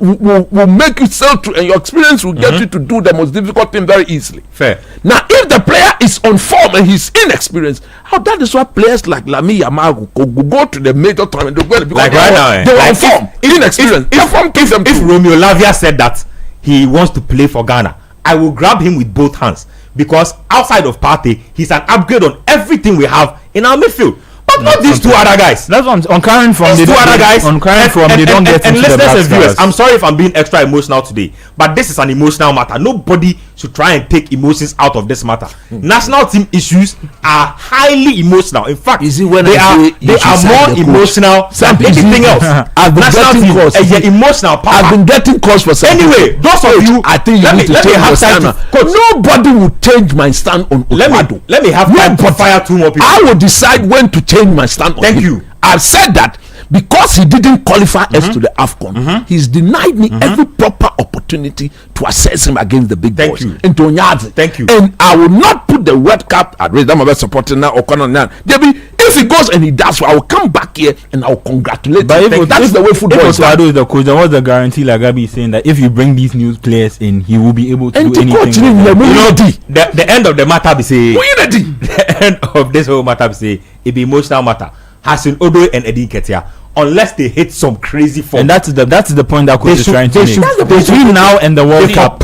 will make you sail through, and your experience will get you to do the most difficult thing very easily. Fair. Now, if the player is on form and he's inexperienced, that is why players like Lami Yamal go to the major tournament. Because like right now, they were on form, inexperienced. If Romeo Lavia said that he wants to play for Ghana, I will grab him with both hands, because outside of Partey, he's an upgrade on everything we have in our midfield. But not these 2 other guys. That's on current from the 2 other guys. On current from they don't get into the Black Stars. Viewers, I'm sorry if I'm being extra emotional today, but this is an emotional matter. Nobody should try and take emotions out of this matter. National team issues are highly emotional. In fact, they are more emotional than anything else. National team is emotional power. I've been getting calls for something. Anyway, those of you, I think you need to change your stand. Nobody will change my stand on Okwado. Let me have time to fire 2 more people. I will decide when to change my stand on him. Thank you. I've said that because he didn't qualify us to the AFCON, he's denied me every proper opportunity to assess him against the big boys. Thank you. And I will not put the World Cup at risk. I'm supporting now or now. If he goes and he does, I will come back here and I will congratulate him. That's the way football is. If Okwado is the coach, then what's the guarantee, like Gabi is saying, that if you bring these new players in, he will be able to do anything? The end of the matter be say. The end of this whole matter be say it be emotional matter. Hassan Odoi and Eddie Nketiah, unless they hit some crazy form. And that's the point that coach is trying to make. Between now and the World Cup,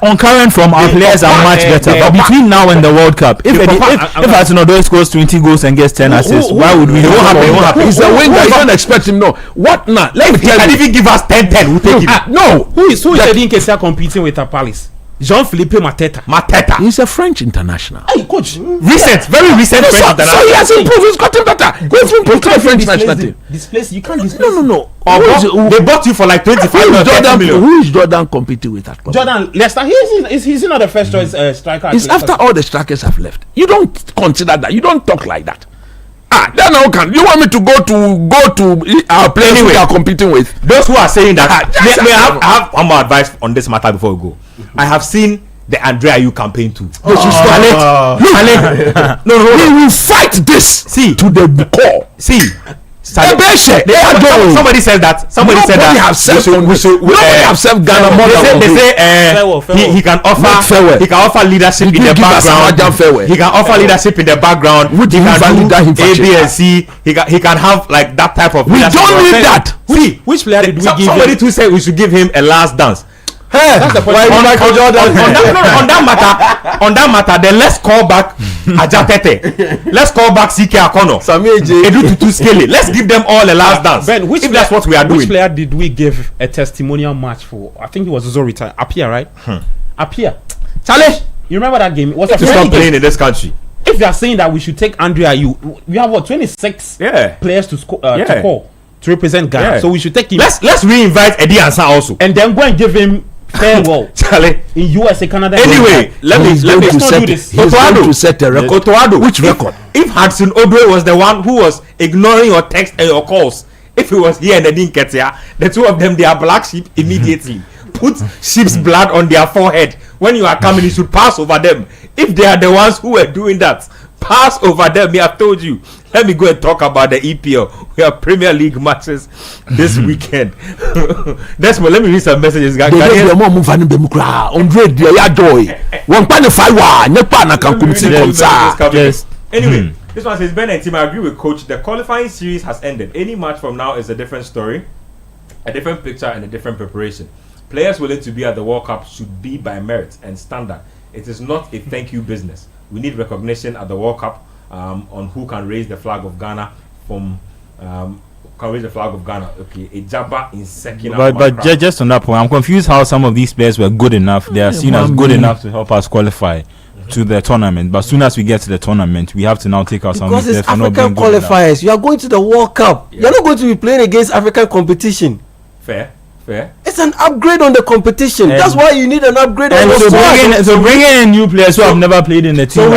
on current form, our players are much better. But between now and the World Cup, if Hassan Odoi scores 20 goals and gets 10 assists, why would we? It won't happen. He's a winger. You don't expect him. No. What now? Let me tell you. He can even give us 10-10. We'll take him. No. Who is Eddie Nketiah competing with Palace? Jean-Philippe Mateta. He's a French international. Hey, coach. Very recent French international. So he has improved. He's gotten better. He's improved to the French national team. Displace. You can't displace. No. They bought you for like 25 million. Who is Jordan competing with at? Jordan Leicester. He's not the first choice striker. It's after all the strikers have left. You don't consider that. You don't talk like that. Then how can you want me to go to our players we are competing with? Those who are saying that, I have one more advice on this matter before we go. I have seen the Andrea Ayew campaign too. They should stop it. No. We will fight this to the core. Somebody said that. Somebody said that. Nobody have served Ghana more than they say he can offer leadership in the background. He can offer leadership in the background. He can do A, B, and C. He can have like that type of. We don't need that. Which player did we give? Somebody too said we should give him a last dance. Hey, that's the point. On that matter, then let's call back Ajatete. Let's call back CK Akono. Edu Tutu Skele. Let's give them all a last dance. Ben, that's what we are doing. Which player did we give a testimonial match for? I think it was Zorita. Apia, right? Apia. Challenge. You remember that game? It was a to stop playing in this country. If you are saying that we should take Andrea, you have what 26 players to score to call to represent Ghana, so we should take him. Let's re-invite Eddie Ansa also, and then go and give him farewell, Charlie, in USA, Canada. Anyway, let me do this. He's going to set a record. Which record? If Hudson Odoi was the one who was ignoring your text and your calls, if he was here and they didn't get here, the two of them, they are black sheep immediately. Put sheep's blood on their forehead. When you are coming, you should pass over them. If they are the ones who were doing that, pass over them. I have told you. Let me go and talk about the EPL. We have Premier League matches this weekend. That's what. Let me read some messages. Anyway, this one says, Ben and Tim, I agree with Coach. The qualifying series has ended. Any match from now is a different story, a different picture, and a different preparation. Players willing to be at the World Cup should be by merit and standard. It is not a thank you business. We need recognition at the World Cup on who can raise the flag of Ghana from Okay, a Jabba in second. But just on that point, I'm confused how some of these players were good enough. They are seen as good enough to help us qualify to the tournament. But as soon as we get to the tournament, we have to now take out some of these players for not being good enough. Because it's African qualifiers. You are going to the World Cup. Yeah. You're not going to be playing against African competition. Fair. It's an upgrade on the competition. That's why you need an upgrade on the squad. So bringing in new players who have never played in the team. So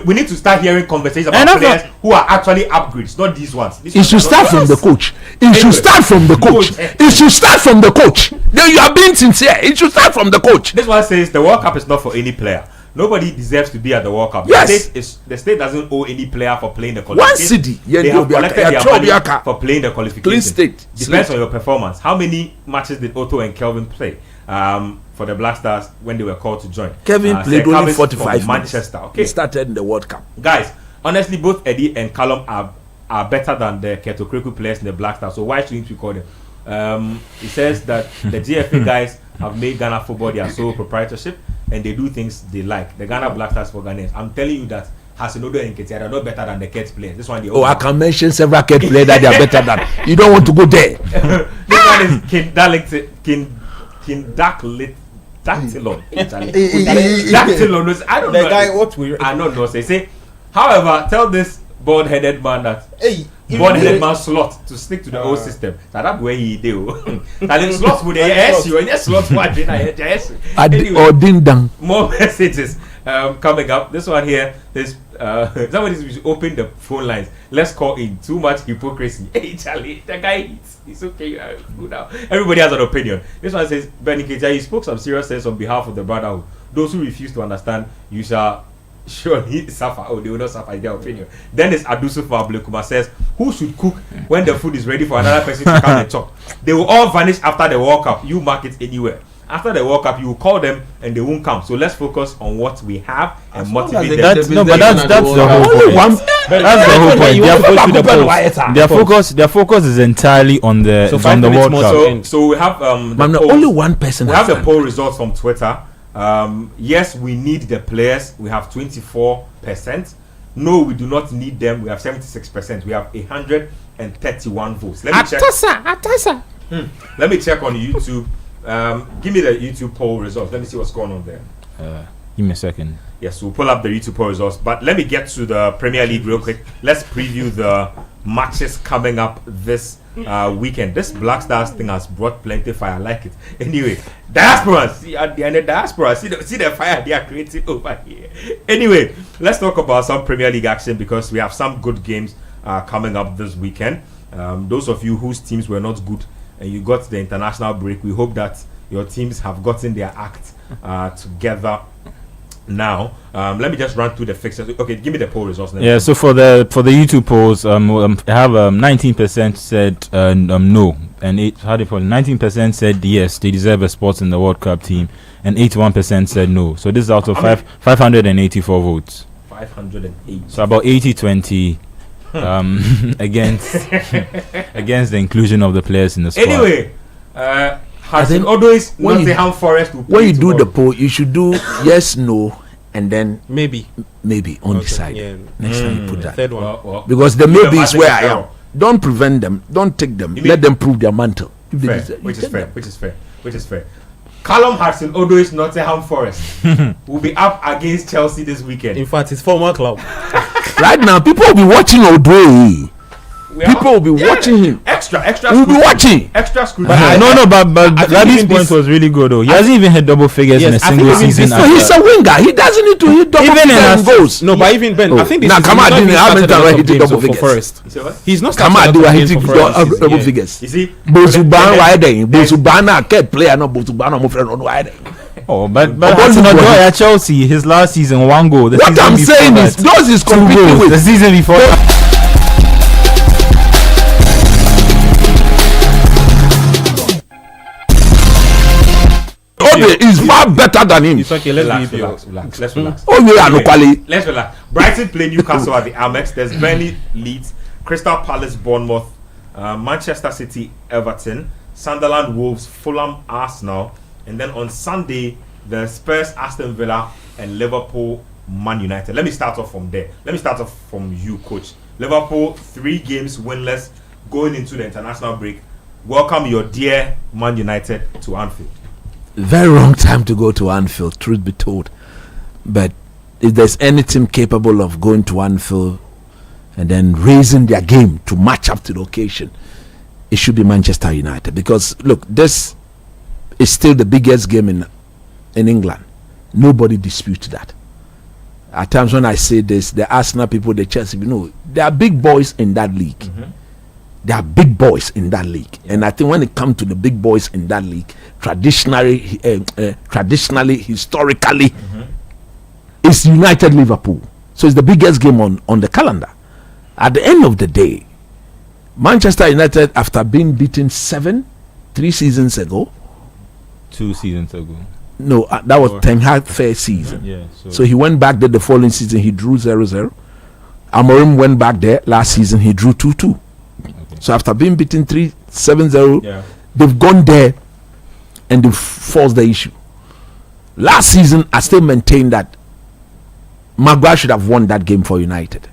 we need to start hearing conversations about players who are actually upgrades, not these ones. It should start from the coach. It should start from the coach. It should start from the coach. Then you are being sincere. It should start from the coach. This one says the World Cup is not for any player. Nobody deserves to be at the World Cup. Yes. The state doesn't owe any player for playing the qualification. One Citi. They have collected their money for playing the qualification. Clean state. Depends on your performance. How many matches did Otto and Kelvin play for the Black Stars when they were called to join? Kevin played only 45 Manchester. Okay. He started in the World Cup. Guys, honestly, both Eddie and Callum are better than the Ketokreku players in the Black Stars. So why shouldn't we call them? He says that the GFA guys have made Ghana football their sole proprietorship and they do things they like. The Ghana Black Stars for Ghanaians. I'm telling you that Hasinodo and Ketia are not better than the Kets players. This one I can mention several Kets players that they are better than. You don't want to go there. This one is Dactylon. I don't know. I don't know. They say, however, tell this bald-headed man that bald-headed man slot to stick to the old system. That's where he do. And slots would you and slots or ding dong. More messages coming up. This one here is somebody open the phone lines. Let's call in. Too much hypocrisy. Hey Charlie, the guy it's okay. Good now. Everybody has an opinion. This one says, Benny Ketia, you spoke some serious sense on behalf of the brotherhood. Those who refuse to understand, you shall surely suffer. They will not suffer in their opinion. Then there's Adusu Fablekuma says, who should cook when the food is ready for another person to come and talk? They will all vanish after the World Cup. You mark it anywhere. After the World Cup, you will call them and they won't come. So let's focus on what we have and motivate them. That's the whole point. Their focus is entirely on the World Cup. So we have only one person. We have the poll results from Twitter. Yes, we need the players. We have 24%. No, we do not need them. We have 76%. We have 131 votes. Let me check. Let me check on YouTube. Give me the YouTube poll results. Let me see what's going on there. Give me a second. Yes, we'll pull up the YouTube poll results. But let me get to the Premier League real quick. Let's preview the matches coming up this weekend. This Black Stars thing has brought plenty of fire. I like it. Anyway, diaspora. See the diaspora. See the fire they are creating over here. Anyway, let's talk about some Premier League action because we have some good games coming up this weekend. Those of you whose teams were not good and you got the international break, we hope that your teams have gotten their act together now. Let me just run through the fixtures. Okay, give me the poll results. Yeah, so for the YouTube polls, I have 19% said no, and 19% said yes, they deserve a spot in the World Cup team, and 81% said no. So this is out of 584 votes. 580. So about 80-20 against the inclusion of the players in the squad. Anyway, I think always Nottingham Forest will play when you tomorrow. do the poll, you should do yes, no, and then maybe on the side. Yeah. Next time you put that. Third one. Because the maybe is where I am. Don't prevent them. Don't take them. Let them prove their mantle. Which is fair. Callum Hudson-Odoi's Nottingham Forest will be up against Chelsea this weekend. In fact, his former club. Right now, people will be watching Odoi. People will be watching him. Extra. We'll be watching. Extra scrutiny. But Rabi's point was really good though. He hasn't even hit double figures in a single season. So he's a winger. He doesn't need to hit double figures goals. No, but even Ben, I think this now Kamadi didn't hit double figures. He's not Kamadi was hitting double figures. You see, Bozuban why then? Bozuban a player, not Bozuban. My friend, why then? Oh, but Hudson-Odoi at Chelsea, his last season, 1 goal. What I'm saying is, those is competing with the season before. Ode is far better than him. It's okay, Let's relax. Oh, yeah, no quality. Let's relax. Brighton play Newcastle at the Amex. There's Burnley, Leeds, Crystal Palace, Bournemouth, Manchester City, Everton, Sunderland, Wolves, Fulham, Arsenal, and then on Sunday the Spurs, Aston Villa, and Liverpool, Man United. Let me start off from there. Let me start off from you, coach. Liverpool 3 games winless going into the international break. Welcome your dear Man United to Anfield. Very wrong time to go to Anfield, truth be told. But if there's any team capable of going to Anfield and then raising their game to match up to the occasion, it should be Manchester United. Because look, this is still the biggest game in England. Nobody disputes that. At times when I say this, the Arsenal people, the Chelsea, there are big boys in that league. There are big boys in that league, and I think when it comes to the big boys in that league, traditionally, historically, it's United Liverpool. So it's the biggest game on the calendar. At the end of the day, Manchester United, after being beaten 3 seasons ago, 2 seasons ago. No, that was Ten Hag first season. Yeah, so he went back there the following season. He drew 0-0. Amorim went back there last season. He drew 2-2. So after being beaten 7-0, they've gone there and they've forced the issue. Last season, I still maintain that Maguire should have won that game for United.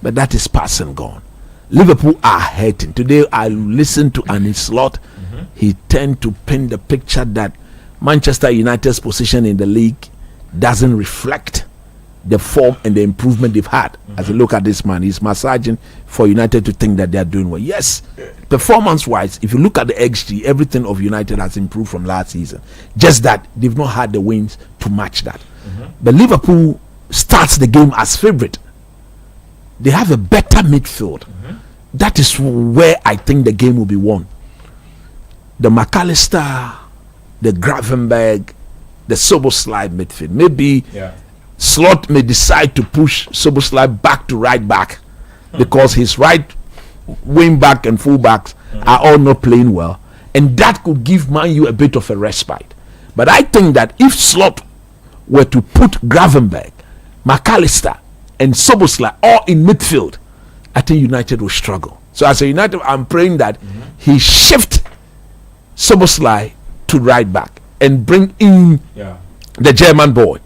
But that is past and gone. Liverpool are hurting. Today, I listened to Annie Slot. He tend to paint the picture that Manchester United's position in the league doesn't reflect the form and the improvement they've had. As you look at this man, he's massaging for United to think that they are doing well. Yes, performance wise, if you look at the XG, everything of United has improved from last season. Just that they've not had the wins to match that. But Liverpool starts the game as favorite. They have a better midfield. That is where I think the game will be won. The McAllister, the Gravenberg, the Szoboszlai midfield. Maybe Slot may decide to push Szoboszlai back to right back because his right wing back and full backs are all not playing well, and that could give Man U a bit of a respite. But I think that if Slot were to put Gravenberg, McAllister, and Szoboszlai all in midfield, I think United will struggle. So as a United, I'm praying that he shift Szoboszlai to right back and bring in the German boy,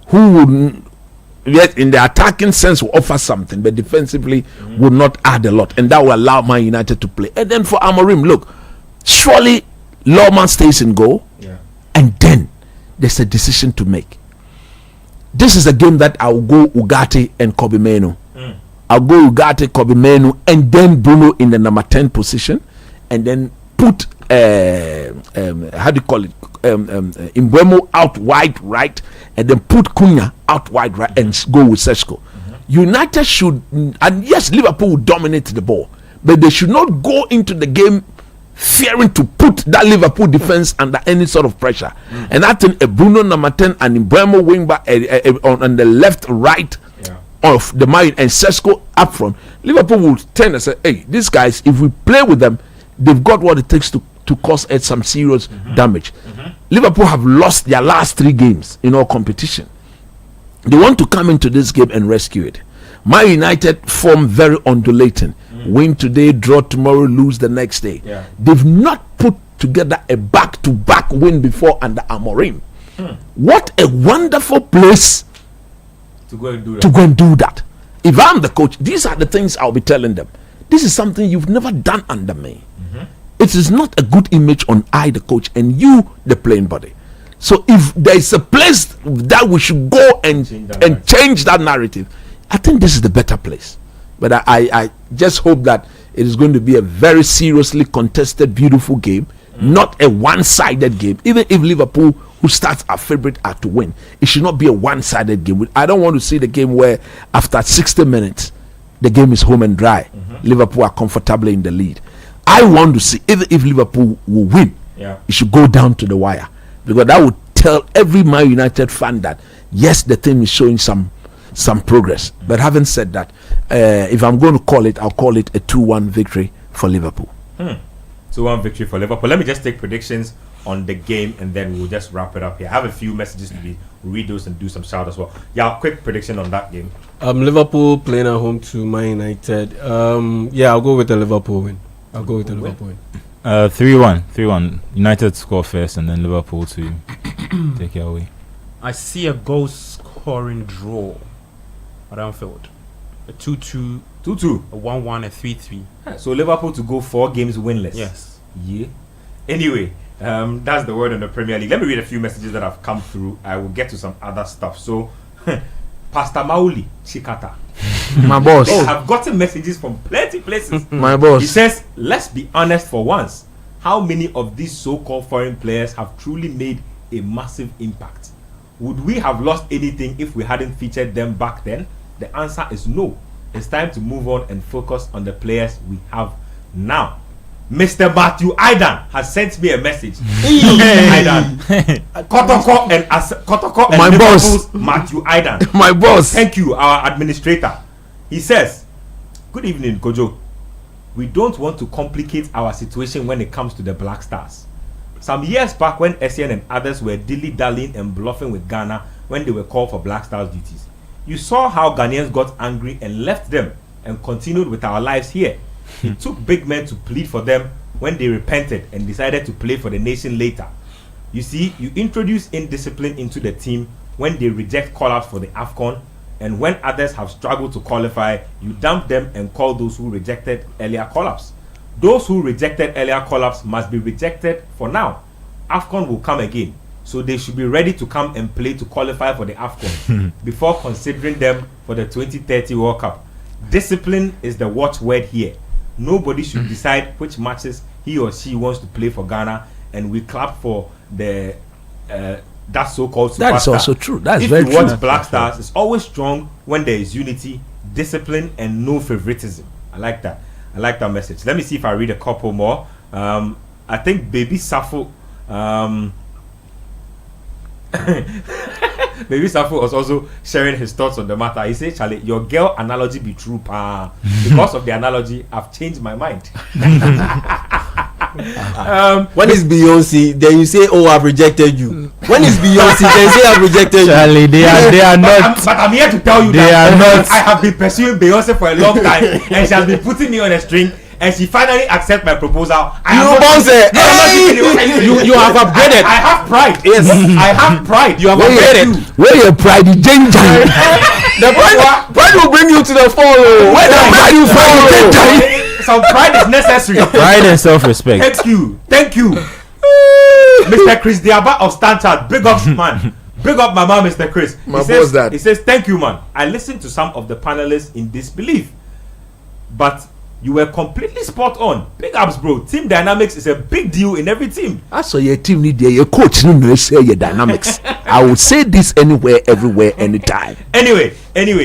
who would, yet in the attacking sense, will offer something, but defensively would not add a lot, and that will allow Man United to play. And then for Amorim, look, surely Lawman stays in goal, and then there's a decision to make. This is a game that I'll go Ugarte and Kobe Menu. I'll go Ugarte, Kobe Menu, and then Bruno in the number 10 position, and then put how do you call it? Mbeumo out wide right, and then put Cunha out wide right, and go with Seshko. United should, and yes, Liverpool will dominate the ball, but they should not go into the game fearing to put that Liverpool defense under any sort of pressure. And I think a Bruno number 10 and Mbeumo wing back on the left, right of the mind, and Seshko up front, Liverpool will tend to say, hey, these guys, if we play with them, they've got what it takes to cause us some serious damage. Liverpool have lost their last 3 games in all competition. They want to come into this game and rescue it. Man United form very undulating. Win today, draw tomorrow, lose the next day. They've not put together a back-to-back win before under Amorim. What a wonderful place to go and do that. If I'm the coach, these are the things I'll be telling them. This is something you've never done under me. It is not a good image on I, the coach, and you, the playing body. So if there is a place that we should go and change that narrative, I think this is the better place. But I just hope that it is going to be a very seriously contested, beautiful game, not a one-sided game. Even if Liverpool, who starts our favorite, are to win, it should not be a one-sided game. I don't want to see the game where after 60 minutes the game is home and dry. Liverpool are comfortably in the lead. I want to see if Liverpool will win, it should go down to the wire, because that would tell every Man United fan that yes, the team is showing some progress. But having said that, if I'm going to call it, I'll call it a 2-1 victory for Liverpool. 2-1 victory for Liverpool. Let me just take predictions on the game and then we'll just wrap it up here. I have a few messages to read those and do some shout as well. Yeah, quick prediction on that game. Liverpool playing at home to Man United. I'll go with the Liverpool win. 3-1. United score first and then Liverpool to take it away. I see a goal scoring draw at Anfield. A 2-2, a 1-1, a 3-3. So Liverpool to go 4 games winless. Yes. Yeah. Anyway, that's the word in the Premier League. Let me read a few messages that have come through. I will get to some other stuff. So, Pastor Mauli Chikata, my boss, have gotten messages from plenty places. My boss, he says, let's be honest for once. How many of these so-called foreign players have truly made a massive impact? Would we have lost anything if we hadn't featured them back then? The answer is no. It's time to move on and focus on the players we have now. Mr. Matthew Aidan has sent me a message. Aidan, Kotoko and my Liverpool's boss, Matthew Aidan. My boss. Thank you, our administrator. He says, "Good evening, Kojo. We don't want to complicate our situation when it comes to the Black Stars. Some years back, when Essien and others were dilly-dallying and bluffing with Ghana when they were called for Black Stars duties, you saw how Ghanaians got angry and left them and continued with our lives here. It took big men to plead for them when they repented and decided to play for the nation later. You see, you introduce indiscipline into the team when they reject call-ups for the AFCON, and when others have struggled to qualify, you dump them and call those who rejected earlier call-ups. Those who rejected earlier call-ups must be rejected for now. AFCON will come again, so they should be ready to come and play to qualify for the AFCON before considering them for the 2030 World Cup. Discipline is the watchword here. Nobody should decide which matches he or she wants to play for Ghana, and we clap for the that so-called superstar. That is also true. That's if very you true. watch Black Stars, it's always strong when there is unity, discipline, and no favoritism. I like that. I like that message. Let me see if I read a couple more. I think Baby Safo. Baby Safo was also sharing his thoughts on the matter. He said, "Charlie, your girl analogy be true, pa. Because of the analogy, I've changed my mind." When it's Beyonce, then you say, "Oh, I've rejected you." When it's Beyonce, then you say, "I've rejected Charlie, you." they are not. But I'm here to tell you that I have been pursuing Beyonce for a long time, and she has been putting me on a string. And she finally accepted my proposal. You have upgraded. I have pride. Yes, I have pride. You have upgraded. Where your pride is ginger. The pride will bring you to the fall. Where the pride you find? Some pride is necessary. Pride and self-respect. Thank you, Mr. Chris Diaba of Stanchart. Big up, man. Big up, my man, Mr. Chris. He says, "Thank you, man. I listened to some of the panelists in disbelief, but you were completely spot on. Big ups, bro. Team dynamics is a big deal in every team." So your team need your coach no say your dynamics. I would say this anywhere, everywhere, anytime. Anyway,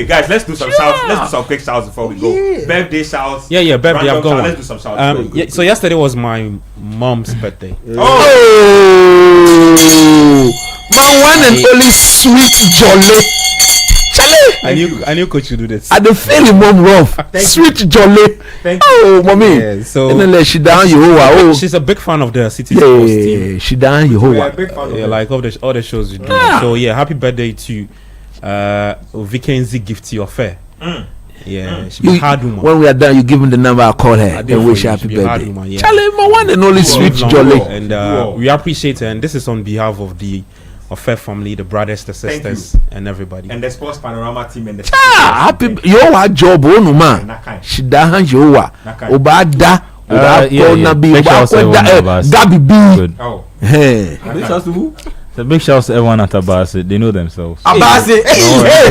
guys, let's do some shouts. Let's do some quick shouts before we go. Birthday shouts. Yeah, birthday. I've got one. Let's do some shouts. So yesterday was my mom's birthday. Oh, my one and only sweet jolly. I knew coach would do this. I don't feel him mom rough. Sweet jolly. Thank you. Oh, mommy. Yeah, so and then she down Yehovah. Oh, she's a big fan of the Citi sports team. She down Yehovah. Yeah, big fan of like all the shows you do. So yeah, happy birthday to Vikenzi Gift your fair. Yeah, she be hard woman. When we are done, you give him the number. I'll call her and wish her happy birthday. Woman, yeah. Charlie, my one and only sweet jolly. And we appreciate her. And this is on behalf of the Fair family, the brothers, the sisters, and everybody. And the Sports Panorama team and the happy yo wa job onu ma. She da yo wa. Obada. Gabi B. Oh. Hey. So big shouts to everyone at Abasi. They know themselves. Abasi, hey,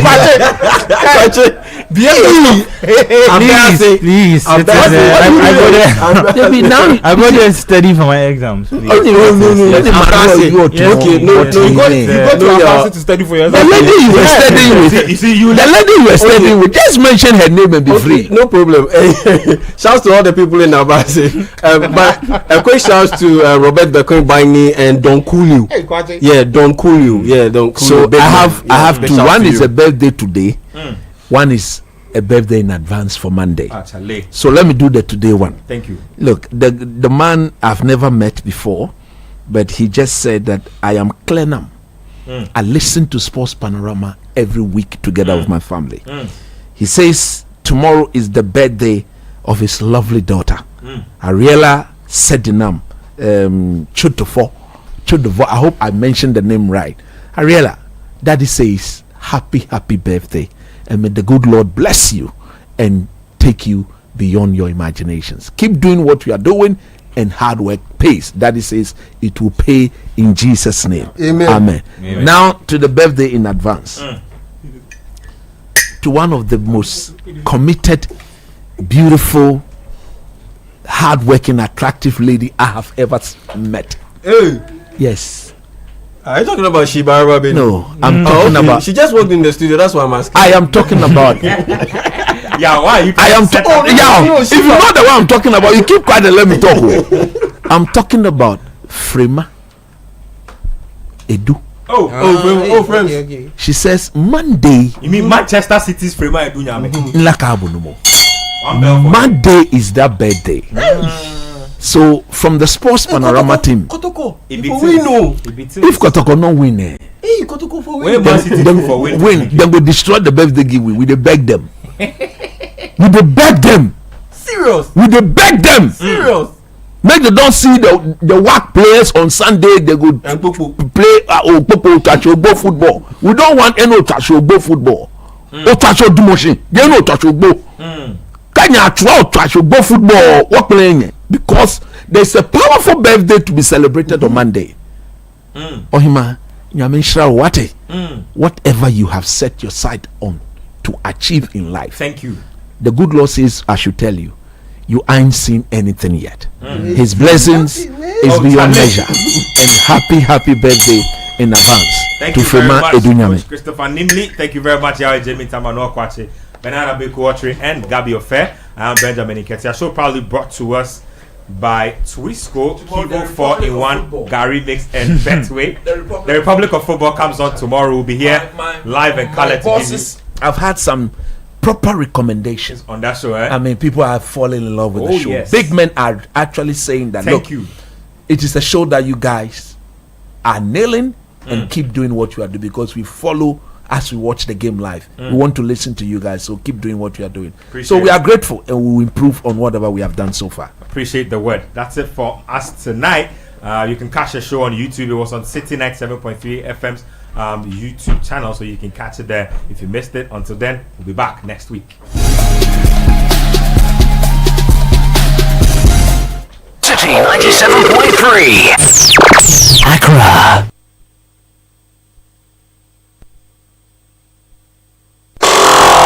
please. I go there study for my exams. No. Okay, no. You go to Abasi to study for your exams. The lady you were studying with. The lady you were studying with. Just mention her name and be free. No problem. Shouts to all the people in Abasi. But a quick shout to Robert Bekoin Baini and Don Kulu. Yeah, Don Kulu. So I have two. One is a birthday today. One is a birthday in advance for Monday. So let me do the today one. Thank you. Look, the man I've never met before, but he just said that I am Clenham. I listen to Sports Panorama every week together with my family. He says tomorrow is the birthday of his lovely daughter, Ariela Sedinam Chutofo. I hope I mentioned the name right. Ariela, Daddy says happy birthday, and may the good Lord bless you and take you beyond your imaginations. Keep doing what you are doing, and hard work pays. Daddy says it will pay in Jesus' name. Amen. Now to the birthday in advance. To one of the most committed, beautiful, hard-working, attractive lady I have ever met. Yes. Are you talking about Shiba Robin? No, I'm talking about. She just walked in the studio. That's why I'm asking. I am talking about. Why? If you know the one I'm talking about, you keep quiet and let me talk. I'm talking about Frema Edu. Friends. Okay. She says Monday. You mean Manchester City's Frema Edu Nyame? Monday is their birthday. So from the Sports Panorama team, Kotoko, if Kotoko no win, Kotoko for win, then we destroy the birthday giveaway. We beg them. Serious. Serious. Make they don't see the work players on Sunday. They go play Otachobo football. We don't want any Otachobo football. Otachobo Dumoshi. They know Otachobo. Kanya try Otachobo football. What playing? Because there's a powerful birthday to be celebrated on Monday. Ohima, whatever you have set your sight on to achieve in life. Thank you. The good Lord says, I should tell you, you ain't seen anything yet. His blessings is beyond measure. And happy birthday in advance. Thank to you very Frema much, Edunyame. Christopher Nimley. Thank you very much, Yahweh Jamie Tamano Kwache, Benara Bekuotri, and Gabi Ofe. I am Benjamin Iketia. Show proudly brought to us by Twisco, Kivo 4-in-1, Gary Mix, and Betway. The Republic of Football comes on tomorrow. We'll be here live and colored. I've had some proper recommendations on that show. I mean, people are falling in love with the show. Yes. Big men are actually saying that. Thank you. It is a show that you guys are nailing and keep doing what you are doing, because we follow as we watch the game live. We want to listen to you guys, so keep doing what you are doing. So we are grateful, and we will improve on whatever we have done so far. Appreciate the word. That's it for us tonight. You can catch the show on YouTube. It was on Citi 97.3 FM's YouTube channel, so you can catch it there if you missed it. Until then, we'll be back next week. Citi 97.3 Accra.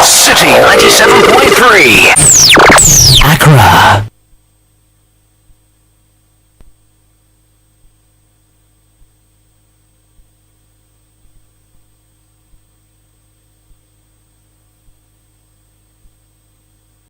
Citi 97.3 Accra.